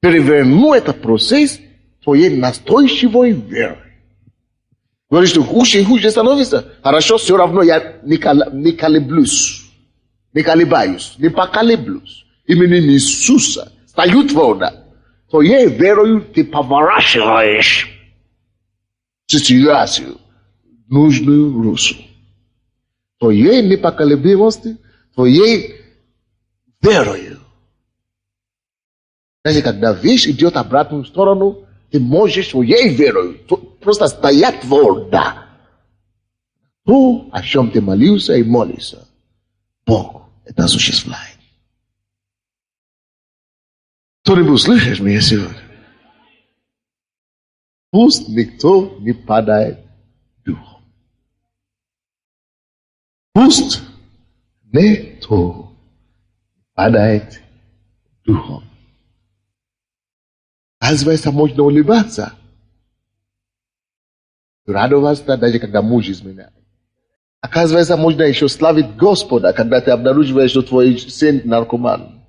Переверну этот процесс твоей настойчивой верой. Говоришь, что хуже становится. Хорошо, все равно я не колеблюсь. не колебаюсь, не поколеблюсь. Именем Иисуса стою твердо. Твоей верою ты поворачиваешь ситуацию в нужную русло. Твоей непоколебимости, твоей верою. Знаете, когда вещь идет в обратную сторону, ты можешь своей верою просто стоять твердо. То, о чем ты молился и молишься, Бог это осуществляет. Кто-нибудь слышишь меня сегодня? Пусть никто не падает духом. Пусть никто не падает духом. Оказывается, можно улыбаться. Радоваться, даже когда муж изменяет. Оказывается, можно еще славить Господа, когда ты обнаруживаешь, что твой сын наркоман.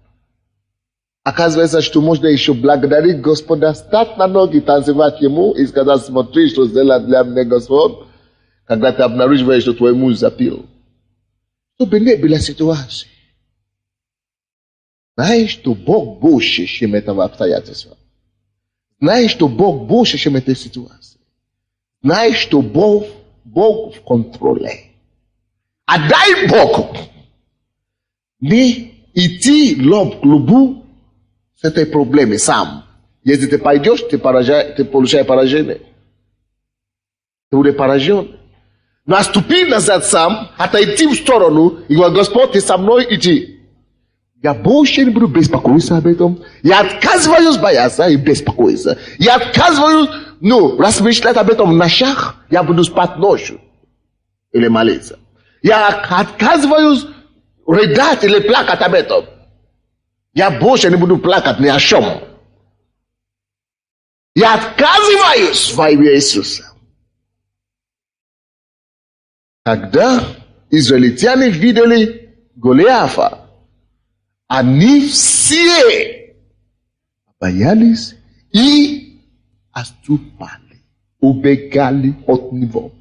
Оказывается, что можно еще благодарить Господа, стать на ноги, танцевать Ему и сказать: смотри, что сделал для меня Господь, когда ты обнаруживаешь, что твой муж запил. Чтобы не было ситуации. Знаешь, что Бог больше, чем этого обстоятельства. Знаешь, что Бог больше, чем этой ситуации. Знаешь, что Бог в контроле. А дай Богу не идти лоб к лбу с этой проблемой сам. Если ты пойдешь, ты получаешь поражение. Ты будешь поражен. Но ступи назад сам, отойти в сторону, и говори: Господь, ты со мной иди. Я больше не буду беспокоиться об этом. Я отказываюсь бояться и беспокоиться. Я отказываюсь, размышлять об этом в ночах. Я буду спать ночью. Или молиться. Я отказываюсь рыдать или плакать об этом. Я больше не буду плакать ни о чем. Я отказываюсь во имя Иисуса. Когда израильтяне видели Голиафа, они все боялись и отступали, убегали от него.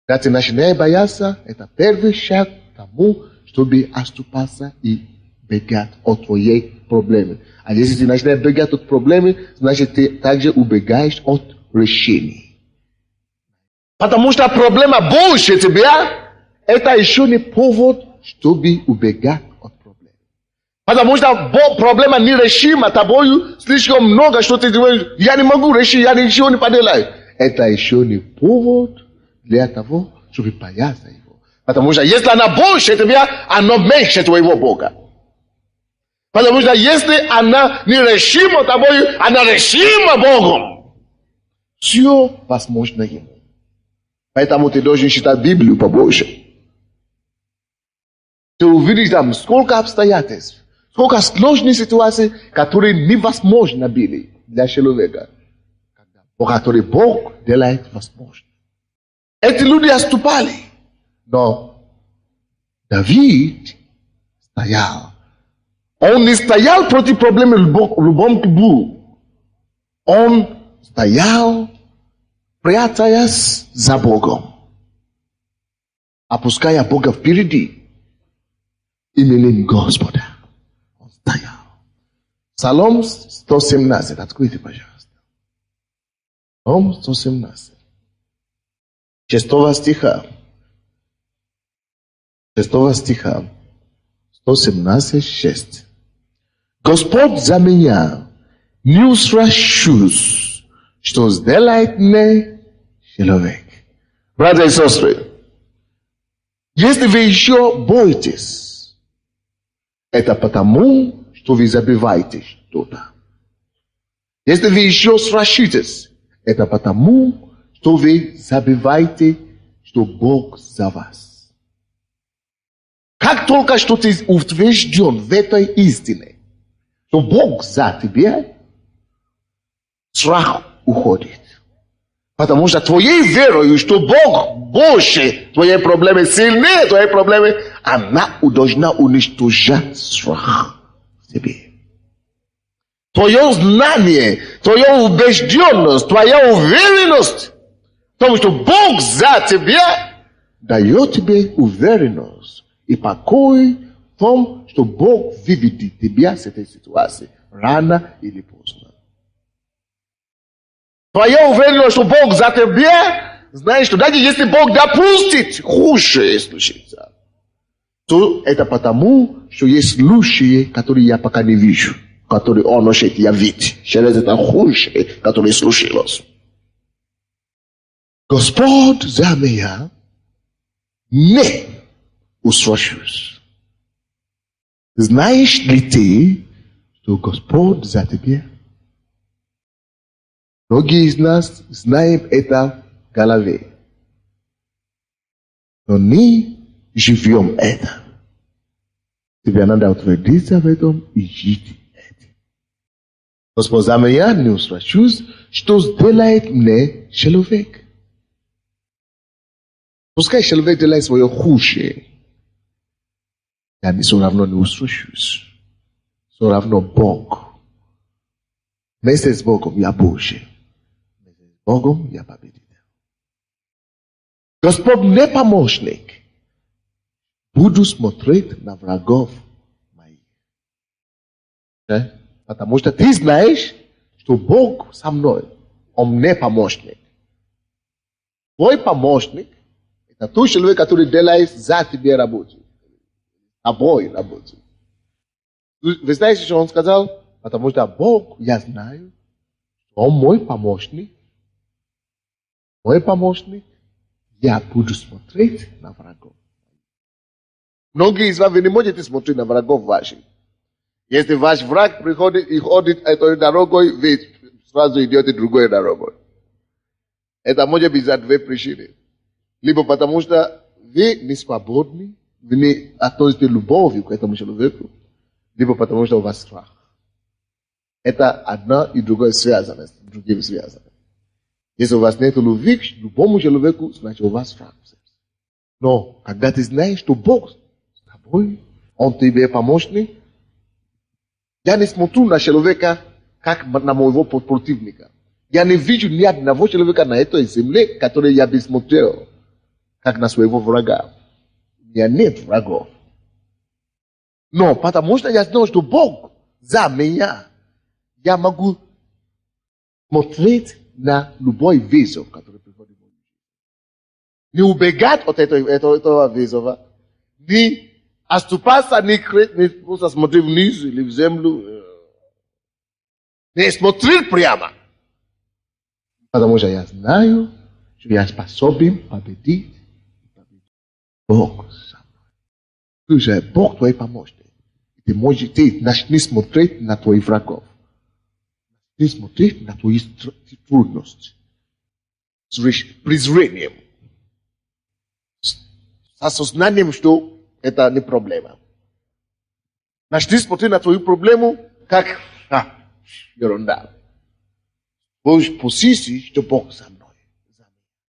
Когда ты начинаешь бояться, это первый шаг к тому, чтобы отступаться и бегать от твоей проблемы. А если ты начинаешь бегать от проблемы, значит ты также убегаешь от решений. Потому что проблема больше тебя, это еще не повод, чтобы убегать от проблемы. Потому что проблема нерешима тобою, слишком много, что ты думаешь: я не могу решить, я ничего не поделаю. Это еще не повод для того, чтобы бояться его. Потому что если она больше тебя, она меньше твоего Бога. Потому что если она нерешима тобою, она решима Богом. Все возможно ему. Поэтому ты должен читать Библию побольше. Ты увидишь там сколько обстоятельств, сколько сложных ситуаций, которые невозможно были для человека, по которым Бог делает возможно. Эти люди отступали, но Давид стоял. Он не стоял против проблемы любом кибу. Он стоял, прятаясь за Богом, опуская Бога впереди, именем Господа. Он стоял. Псалом 117, откройте, пожалуйста. Псалом 117. 6 стиха. 117, 6. Господь за меня не устрашусь, что сделает мне человек. Братья и сестры, если вы еще боитесь, это потому, что вы забываете что-то. Если вы еще страшитесь, это потому, что вы забываете, что Бог за вас. Как только что ты утвержден в этой истине, что Бог за тебя, страх уходит. Потому что твоей верой, что Бог больше твоей проблемы, сильнее твоей проблемы, она должна уничтожать страх в тебе. Твое знание, твоя убежденность, твоя уверенность в том, что Бог за тебя, дает тебе уверенность И покой в том, что Бог выведет тебя с этой ситуации рано или поздно. Твоя уверенность, что Бог за тебя, знаешь, что даже если Бог допустит худшее случится, то это потому, что есть случаи, которые я пока не вижу, которые Он хочет явить через это худшее, которое случилось. Господь за меня не устрашусь. Знаешь ли ты, что Господь за тебя? Многие из нас знаем это в голове. Но не живем это. Тебе надо утвердиться в этом и жить этим. Господь за меня не устрашусь, что сделает мне человек. Пускай человек делает свое худшее. Я не все равно не устрашусь. Все равно Бог. Вместе с Богом я Божий. Вместе с Богом я победитель. Господь не помощник. Буду смотреть на врагов моих. Потому что ты знаешь, что Бог со мной. Он не помощник. Твой помощник — это тот человек, который делает за тебя работу. Тобой работу. Вы знаете, что он сказал? Потому что Бог, я знаю, что Он мой помощник. Мой помощник. Я буду смотреть на врагов. Многие из вас, вы не можете смотреть на врагов ваших. Если ваш враг приходит и ходит этой дорогой, вы сразу идете другой дорогой. Это может быть за две причины. Либо потому что вы не свободны, вы не относите любовью к этому человеку, либо потому что у вас страх. Это одно и другое связано, с другим связано. Если у вас нет любви к любому человеку, значит у вас страх. Но когда ты знаешь, что Бог с тобой, Он тебе помощник, я не смотрю на человека, как на моего противника. Я не вижу ни одного человека на этой земле, который я бы смотрел, как на своего врага. У меня нет врагов. Но потому что я знаю, что Бог за меня, я могу смотреть на любой вызов, который приходит в мою жизнь. Не убегать от этого вызова, не оступаться, не просто смотреть вниз или в землю, не смотреть прямо. Потому что я знаю, что я способен победить. Бог со мной. Ты же Бог твой помощник. Ты начни смотреть на твоих врагов. Начни смотреть на твои трудности. С презрением. С осознанием, что это не проблема. Начни смотреть на твою проблему, как ерунда. Пусть, что Бог со мной.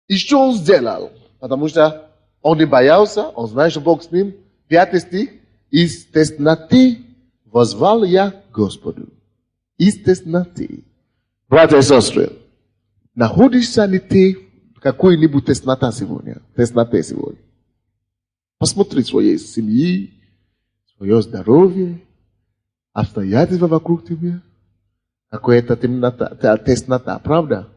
И что Он сделал? Потому что Он не боялся, Он знает, что Бог с ним. 5 стих. Из тесноты возвал я Господу. Из тесноты. Братья и сестры, находишься ли ты в какой-нибудь тесноте сегодня? Посмотри своей семьи, свое здоровье, обстоятельства вокруг тебя. Какая-то теснота, правда?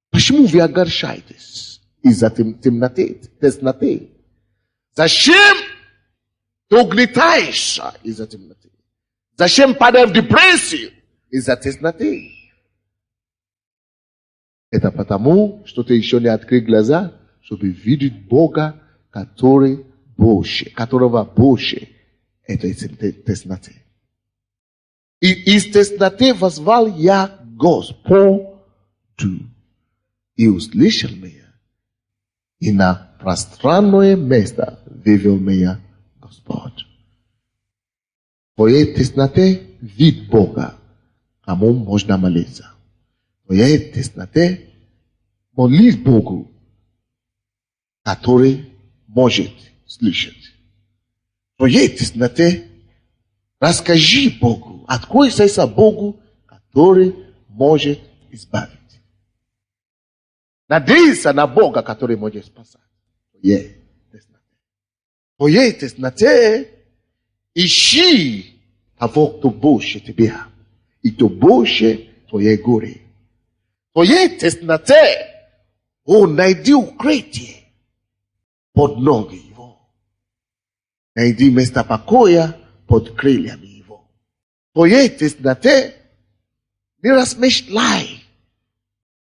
Почему вы огорчаетесь из-за тесноты? Зачем ты угнетаешься из-за темноты? Зачем падаешь в депрессию из-за тесноты? Это потому, что ты еще не открыл глаза, чтобы видеть Бога, которого больше этой тесноты. И из тесноты возвал я Господу, и услышал меня, и на пространное место вывел меня Господь. В твоей тесноте вид Бога, кому можно молиться. В твоей тесноте молись Богу, который может слышать. В твоей тесноте расскажи Богу, открой сердце Богу, который может избавить. Надейся на Бога, который может спасать. Поедешь на те, ищи того, кто больше тебя, и кто больше твоей горе. Поедешь на те, найди укрытие под ноги его. Найди место покоя под крыльями его. Поедешь на те, не размышляй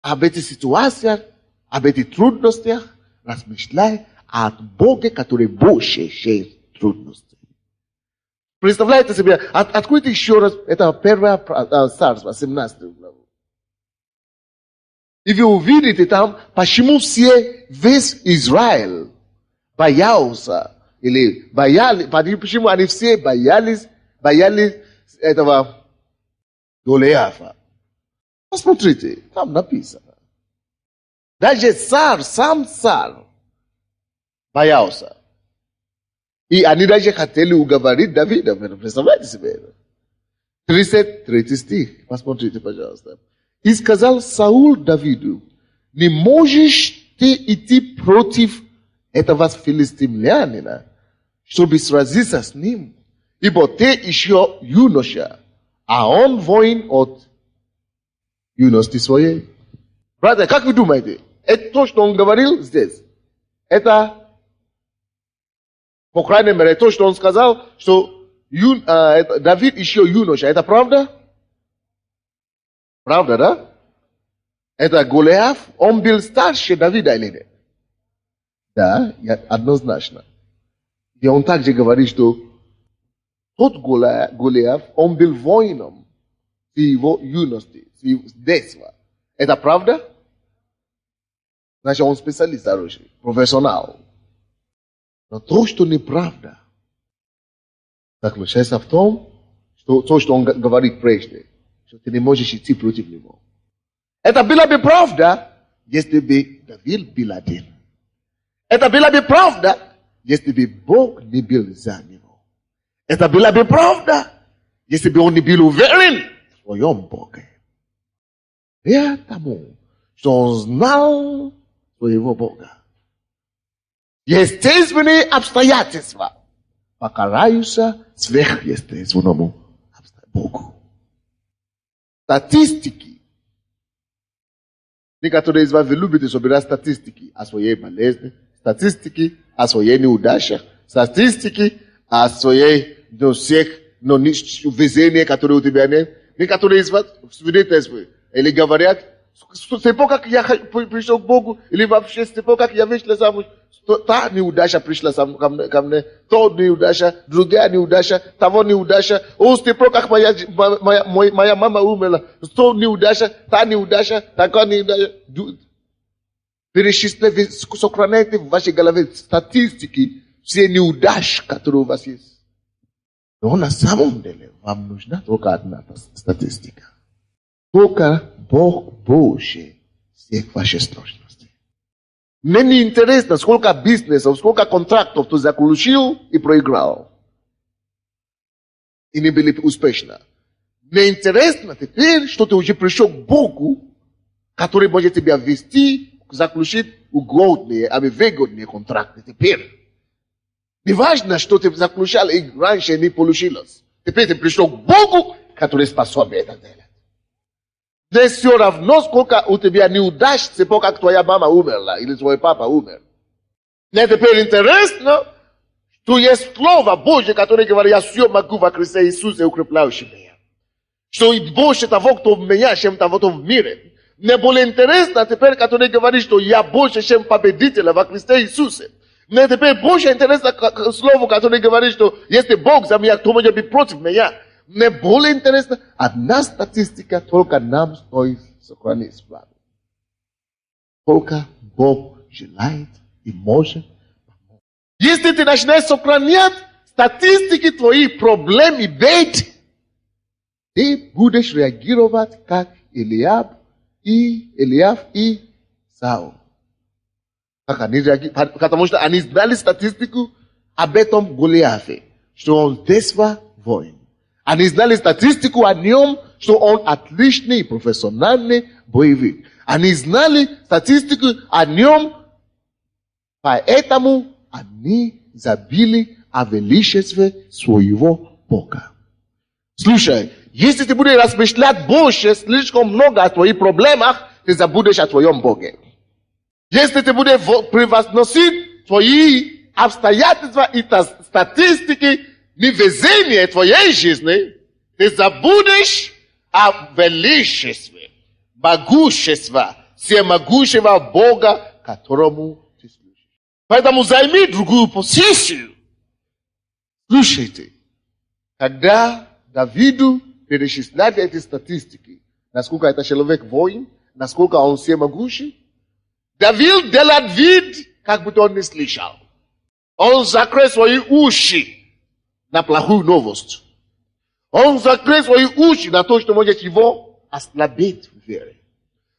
об этих ситуациях, об этих трудностях, размышляй от Бога, который больше, чем трудности. Представляете себе, откройте еще раз, это 1 Царство, 17 главу. И вы увидите там, почему весь Израиль боялся, или боялись, почему они все боялись этого Голиафа. Посмотрите, там написано. Даже сам царь боялся. И они даже хотели уговорить Давида. Представляете себе это? 33 стих. Посмотрите, пожалуйста. И сказал Саул Давиду: не можешь ты идти против этого филистимлянина, чтобы сразиться с ним, ибо ты еще юноша, а он воин от юности своей. Братья, как вы думаете, это то, что он говорил здесь? Это, по крайней мере, то, что он сказал, что Давид еще юноша. Это правда? Правда, да? Это Голиаф, он был старше Давида или нет? Да, однозначно. И он также говорит, что тот Голиаф, он был воином с его юности, с детства. Это правда? Значит, он специалист оружия, профессионал. Но то, что неправда, заключается в том, что то, что он говорит прежде, что ты не можешь идти против него. Это была бы правда, если бы Давид был один. Это была бы правда, если бы Бог не был за него. Это была бы правда, если бы он не был уверен в своем Боге. Потому что он знал своего Бога. Естественные обстоятельства покараются сверхъестественному Богу. Статистики. Некоторые из вас вы любите собирать статистики о своей болезни, статистики о своей неудачах, статистики о своей всех везения, которые у тебя нет. Некоторые из вас свидетельствуют или говорят: с тех пор, как я пришел к Богу, или вообще с тех пор, как я вышла замуж, та неудача пришла ко мне, то неудача, другая неудача, того неудача. С тех пор, как моя мама умерла, то неудача, та неудача, такая неудача. Перечисляйте, сохраняйте в вашей голове статистики, все неудачи, которые у вас есть. Но на самом деле вам нужна только одна статистика. Только Бог больше всех ваших сложностей. Мне не интересно, сколько бизнесов, сколько контрактов ты заключил и проиграл. И не были успешны. Мне интересно теперь, что ты уже пришел к Богу, который может тебя вести, заключить угодные, а выгодные контракты теперь. Не важно, что ты заключал и раньше не получилось. Теперь ты пришел к Богу, который способен это делать. Здесь все равно, сколько у тебя неудач, с тех пор, как твоя мама умерла, или твой папа умер. Мне теперь интересно, что есть Слово Божье, которое говорит: я все могу во Христе Иисусе, укрепляющий меня. Что и больше того, кто в меня, чем того, кто в мире. Мне более интересно теперь, который говорит, что я больше, чем победитель во Христе Иисусе. Мне теперь больше интересно слово, которое говорит, что если Бог за меня, кто может быть против меня. Мне более интересно, одна статистика только нам стоит сохранить с вами. Только Бог желает и может помочь. Если ты начинаешь сохранять статистики твоих проблем и бед, ты будешь реагировать как Eliab и Саул. Потому что они знали статистику об этом Голиафе, что он детства воин. Они знали статистику о нем, что он отличный, профессиональный боевик. Они знали статистику о нем, поэтому они забили о величестве своего Бога. Слушай, если ты будешь размышлять больше, слишком много о твоих проблемах, ты забудешь о твоем Боге. Если ты будешь превозносить твои обстоятельства и статистики невезения твоей жизни, ты забудешь о величестве, могуществе, всемогущего Бога, которому ты служишь. Поэтому займи другую позицию. Слушайте, когда Давиду перечисляли эти статистики, насколько это человек воин, насколько он всемогущий, Давид делает вид, как будто он не слышал. Он закрыл свои уши на плохую новость. Он закрыл свои уши на то, что может его ослабить в вере.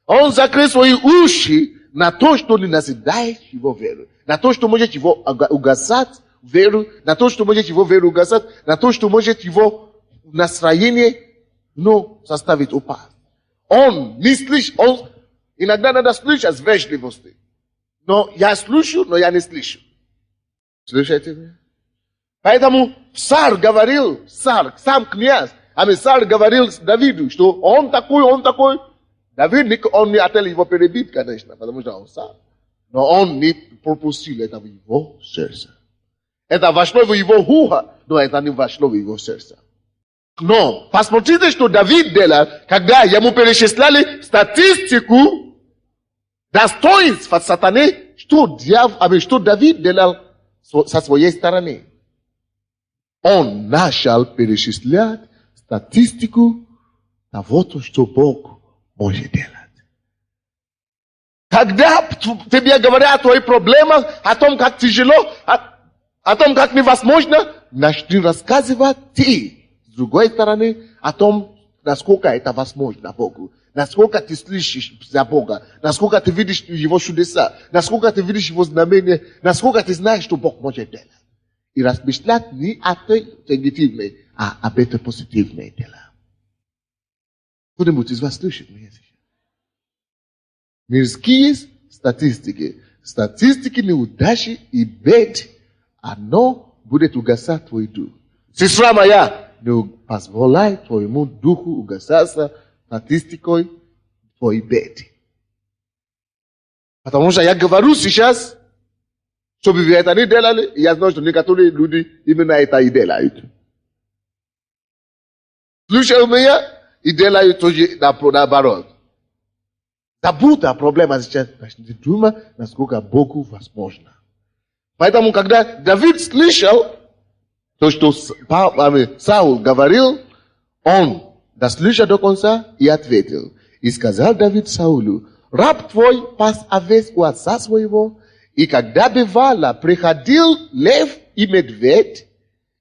Он закрыл свои уши на то, что не назидает его веру. На то, что может его угасать веру. На то, что может его веру угасать. На то, что может его настроение, составить упасть. Он не слышит. Иногда надо слышать с вежливости. Но я слышу, но я не слышу. Слышите меня? Поэтому царь говорил, сам князь, царь говорил Давиду, что он такой. Давид, он не хотел его перебить, конечно, потому что он царь. Но он не пропустил это в его сердце. Это вошло в его ухо, но это не вошло в его сердце. Но посмотрите, что Давид делал, когда ему перечисляли статистику достоинств от сатаны, что Давид делал со своей стороны. Он начал перечислять статистику того, что Бог может делать. Когда тебе говорят о твоих проблемах, о том, как тяжело, о том, как невозможно, начни рассказывать ты, с другой стороны, о том, насколько это возможно Богу. Насколько ты слышишь за Бога, насколько ты видишь Его чудеса, насколько ты видишь Его знамения, насколько ты знаешь, что Бог может делать. И размышлять не о той негативной, а об этой позитивной дела. Кто-нибудь из вас слышит меня сейчас? Мирские статистики неудачи и бед, оно будет угасать твой дух. Сестра моя, не позволяй твоему духу угасаться статистикой твоей беды. Потому что я говорю сейчас, чтобы вы это не делали, я знаю, что некоторые люди именно это и делают. Слушай меня и делают тоже наоборот. Забудь о проблемах сейчас. Не думай, насколько Богу возможно. Поэтому, когда Давид слышал то, что Саул говорил, он дослушал до конца и ответил. И сказал Давид Саулу: раб твой пас овец у отца своего, и когда бывало, приходил лев и медведь,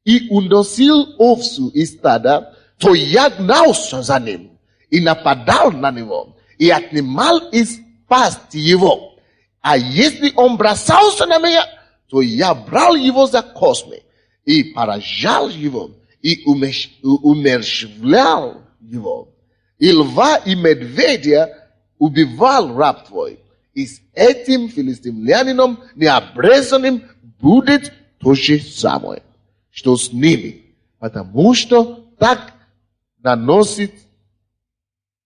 и уносил овцу из стада, то я гнался за ним, и нападал на него, и отнимал из пасти его. А если он бросался на меня, то я брал его за космы, и поражал его, и умерщвлял его. И льва и медведя убивал раб твой. И с этим филистимлянином необрезанным будет то же самое, что с ними. Потому что так наносит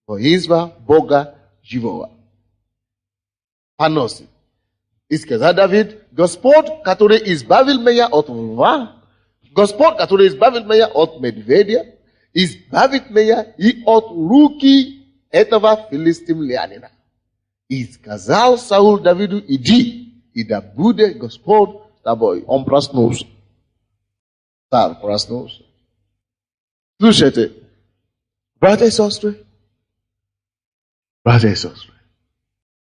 воинство Бога живого. Поносит. И сказал Давид: Господь, который избавил меня от льва, Господь, который избавил меня от медведя, избавит меня и от руки этого филистимлянина. И сказал Саул Давиду: иди, и да будет Господь с тобой. Он проснулся. Царь проснулся. Слушайте, братья и сестры,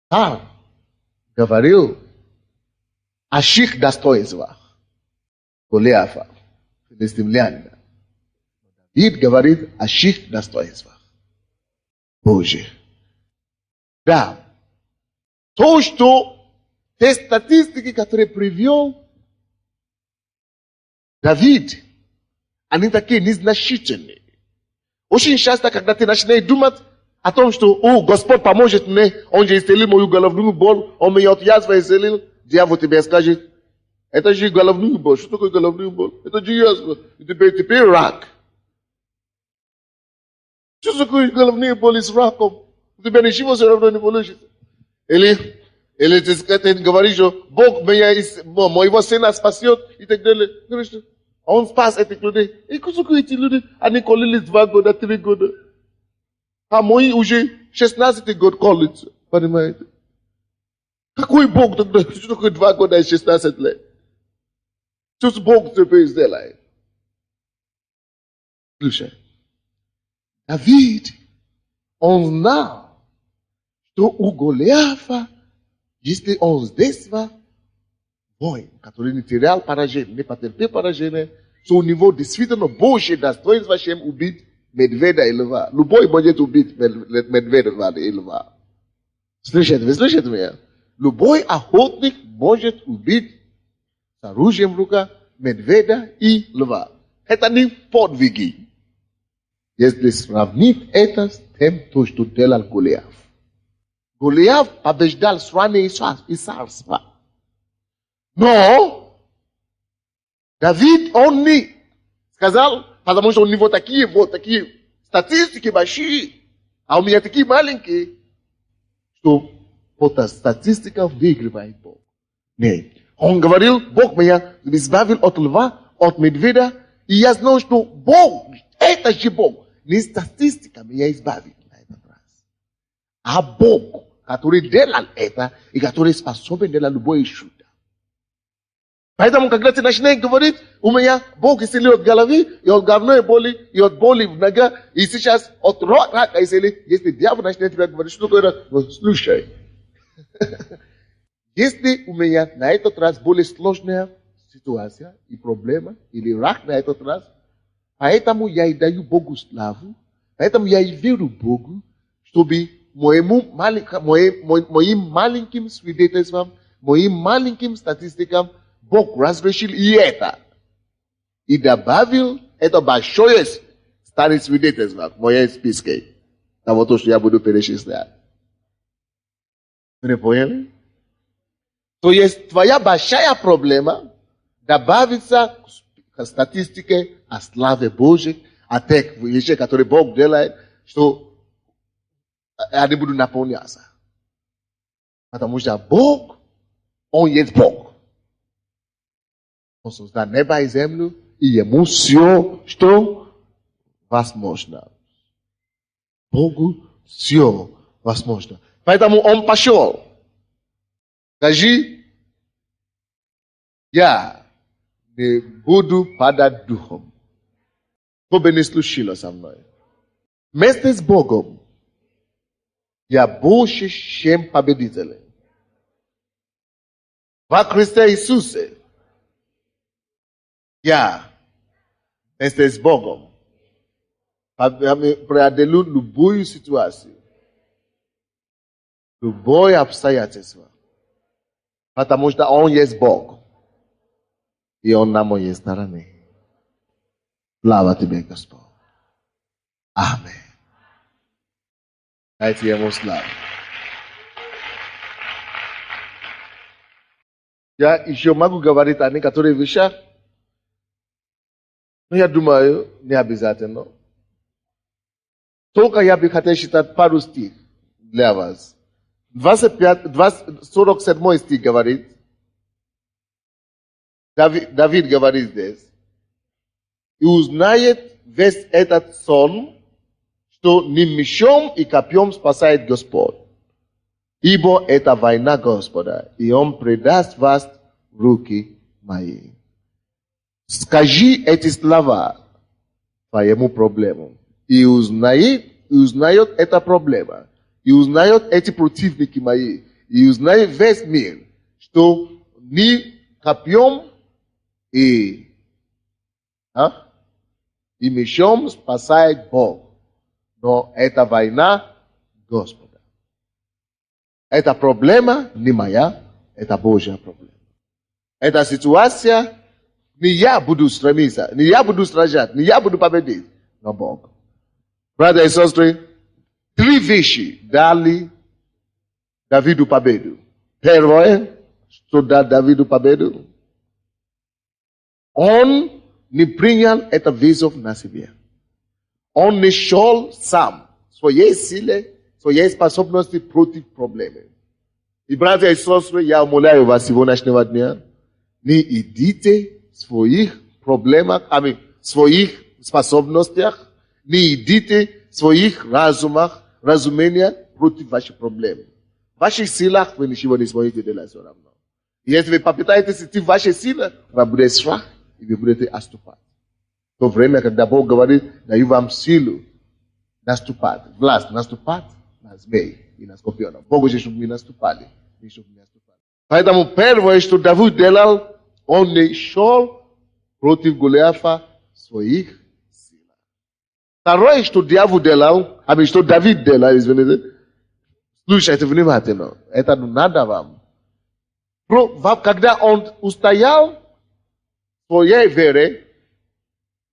царь говорил о чьих достоинствах Голиафа, филистимлянина. Давид говорит о чьих достоинствах Божьих. Да, то, что те статистики, которые привел Давид, они такие незначительные. Очень часто, когда ты начинаешь думать о том, что Господь поможет мне, Он же исцелил мою головную боль, Он меня от язвы исцелил, дьявол тебе скажет: Это же головной боль. Что такое головной боль? Это же ясно. Теперь рак. Что такое головные боли с раком? У тебя ничего все равно не получится. Или ты говоришь, что Бог моего сына спасет и так далее. Говоришь, что Он спас этих людей. И что эти люди? Они кололись 2 года, 3 года. А мои уже 16 год колются. Понимаете? Какой Бог тогда? Что такое 2 года и 16 лет? Что Бог теперь сделает? Слушай. Давид, он знал, что у Голиафа, если он с детства воин, который не терял поражение, не потерпел поражение, что у него действительно Божье достоинство, чем убить медведя и льва. Любой может убить медведя и льва. Слышите, вы слышите меня? Любой охотник может убить с оружием в руках медведя и льва. Это не подвиги. Если сравнить это с тем, что делал Голиаф. Голиаф побеждал страны и царства. Но Давид, он не сказал, потому что у него такие статистики большие, а у меня такие маленькие, что по статистикам выигрывает Бог. Нет. Он говорил, Бог меня избавил от льва, от медведя, и я знал, что Бог, это же Бог. Не статистика меня избавит на этот раз. А Бог, который делал это, и который способен делать любое чудо. Поэтому, когда ты начинаешь говорить, у меня Бог исцелил от головы, и от головной боли, и от боли в ногах, и сейчас от рака исцелил. Если дьявол начинает тебя говорить, что такое рак? Ну, слушай. Если у меня на этот раз более сложная ситуация и проблема, или рак на этот раз, поэтому я и даю Богу славу, поэтому я и верю Богу, чтобы моим маленьким свидетельствам, моим маленьким статистикам Бог разрешил и это. И добавил это большое станет свидетельством в моей списке. Того, что я буду перечислять. Вы не поняли? То есть твоя большая проблема добавится к статистике о славе Божьей, о тех вещах, которые Бог делает, что они будут наполняться. Потому что Бог, Он есть Бог. Он создал небо и землю, и Ему все, что возможно. Богу все возможно. Поэтому Он пошел. Скажи, я не буду падать духом. Что бы ни случилось со мной. Вместе с Богом я больше, чем победитель. Во Христе Иисусе я вместе с Богом преодолю любую ситуацию, любое обстоятельство. Потому что Он есть Бог. И Он на моей стороне. Слава Тебе, Господь. Аминь. Дайте Ему славу. Я еще могу говорить о некоторых вещах, но я думаю, не обязательно. Только я бы хотел читать пару стих для вас. 47 стих говорит, Давид говорит здесь, и узнает весь этот сон, что не мечом и копьем спасает Господь, ибо это война Господа, и Он предаст вас в руки мои. Скажи эти слова твоему проблему, и узнает эта проблема, и узнает эти противники мои, и узнает весь мир, что не копьем и мечом спасает Бог, но это война Господа. Эта проблема не моя, это Божья проблема. Эта ситуация не я буду стремиться, не я буду сражать, не я буду победить, но Бог. Братья и сестры, 3 вещи дали Давиду победу. Первое, что дал Давиду победу, Он не принял это вызов на себе. Он не шел сам, своей силой, своей способности против проблемы. И, братья и сестры, я умоляю вас сегодняшнего дня, не идите в своих проблемах, в своих способностях, не идите в своих разумениях против ваших проблем. В ваших силах вы ничего не сможете делать все равно. И если вы попытаетесь идти в ваши силы, вам будет страх, и вы будете отступать. В то время, когда Бог говорит, даю вам силу наступать, власть наступать на змей и на скорпионов. Бог хочет, чтобы мы наступали. Поэтому первое, что Давид делал, он не шел против Голиафа в своих силах. Второе, что дьявол делал, что Давид делал, извините, слушайте внимательно, это надо вам. Когда он устоял в своей вере,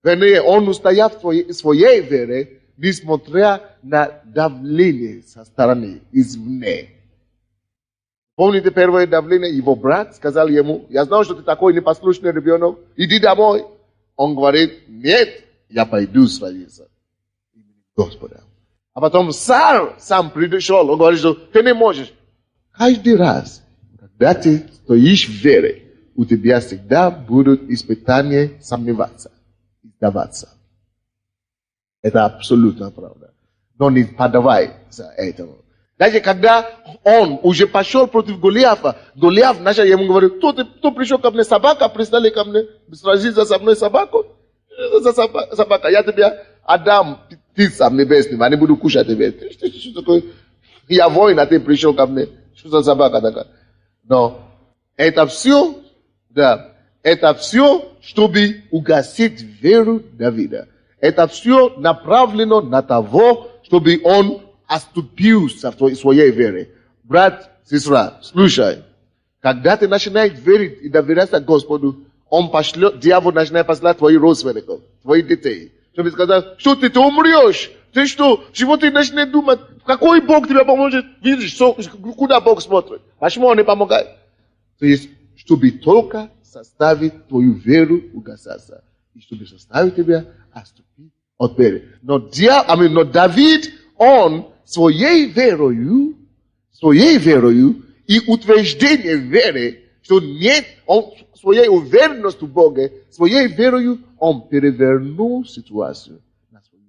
он устоял в своей вере, несмотря на давление со стороны, извне. Помните первое давление? Его брат сказал ему, я знал, что ты такой непослушный ребенок, иди домой. Он говорит, нет, я пойду сразиться. Господа. А потом сам пришел, он говорит, что ты не можешь. Каждый раз, когда ты стоишь в вере, у тебя всегда будут испытания сомневаться, сдаваться. Это абсолютно правда. Но не подавай за этого. Даже когда он уже пошел против Голиафа, Голиаф начал ему говорить, кто пришел ко мне, собака, пристали ко мне, сразиться со мной собаку? За собака, я тебя отдам птицам небесным, они будут кушать тебя. Что такое? Я воин, а ты пришел ко мне. Что за собака такая? Но это все, чтобы угасить веру Давида. Это все направлено на того, чтобы он оступился в своей вере. Брат, сестра, слушай. Когда ты начинаешь верить и доверяться Господу, дьявол начинает посылать твоих родственников, твоих детей. Чтобы сказать, что ты умрешь? Ты что? Чего ты начинаешь думать? Какой Бог тебе поможет? Видишь, куда Бог смотрит? Почему Он не помогает? То есть, чтобы только составить твою веру угасаться. И чтобы заставить тебя отступить от веры. Но Давид, он своей верою и утверждением веры, что нет, он своей уверенностью в Боге, своей верою он перевернул ситуацию на свою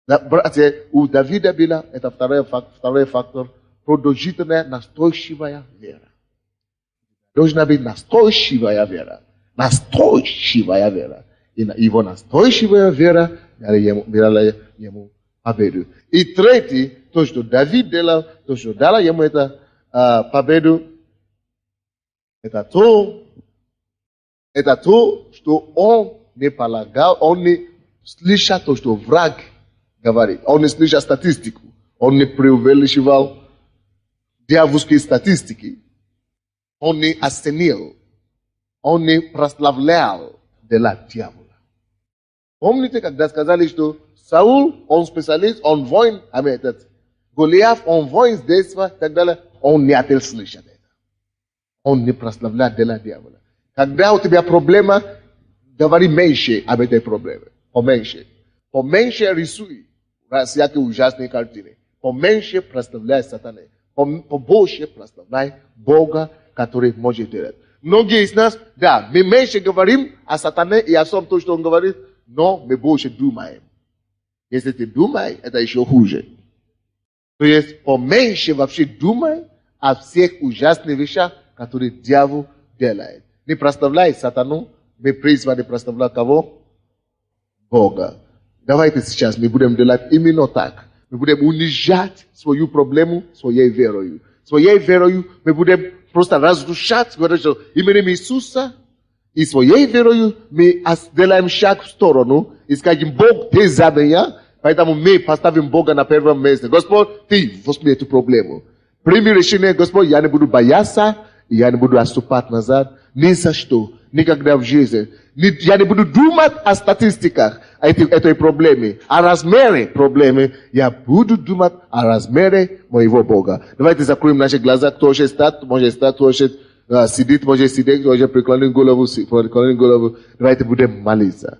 сторону. Братья, у Давида была, это второй фактор, продолжительная настойчивая вера. Должна быть настойчивая вера. Настойчивая вера. И его настойчивая вера дала ему победу. И третий, то, что Давид делал, то, что дало ему это победу, это то, что он не полагал, он не слышал то, что враг говорит. Он не слышал статистику. Он не преувеличивал дьявольские статистики. Он не оценил. Он не прославлял дела дьявола. Помните, когда сказали, что Саул, он специалист, он воин, Голиаф, он воин с детства, и так далее, он не хотел слышать это. Он не прославлял дела дьявола. Когда у тебя проблема, говори меньше об этой проблеме. Поменьше. Поменьше рисуй всякие ужасные картины. Поменьше прославляй сатана. Побольше прославляй Бога, который может делать. Многие из нас, мы меньше говорим о сатане и о том, что он говорит, но мы больше думаем. Если ты думаешь, это еще хуже. То есть поменьше вообще думай о всех ужасных вещах, которые дьявол делает. Не прославляй сатану, мы призваны прославлять кого? Бога. Давайте сейчас мы будем делать именно так. Мы будем унижать свою проблему своей верою. Своей верою мы будем просто разрушать именем Иисуса. И своей верою мы сделаем шаг в сторону и скажем, Бог, ты за меня, поэтому мы поставим Бога на первом месте. Господь, ты возьми эту проблему. Прими решение, Господь, я не буду бояться, и я не буду отступать назад. Ни за что, никогда в жизни. Я не буду думать о статистиках этой проблемы, о размере проблемы. Я буду думать о размере моего Бога. Давайте закроем наши глаза, кто хочет стать, может стать, кто хочет Сидит, может сидеть, может преклонить голову, давайте будем молиться.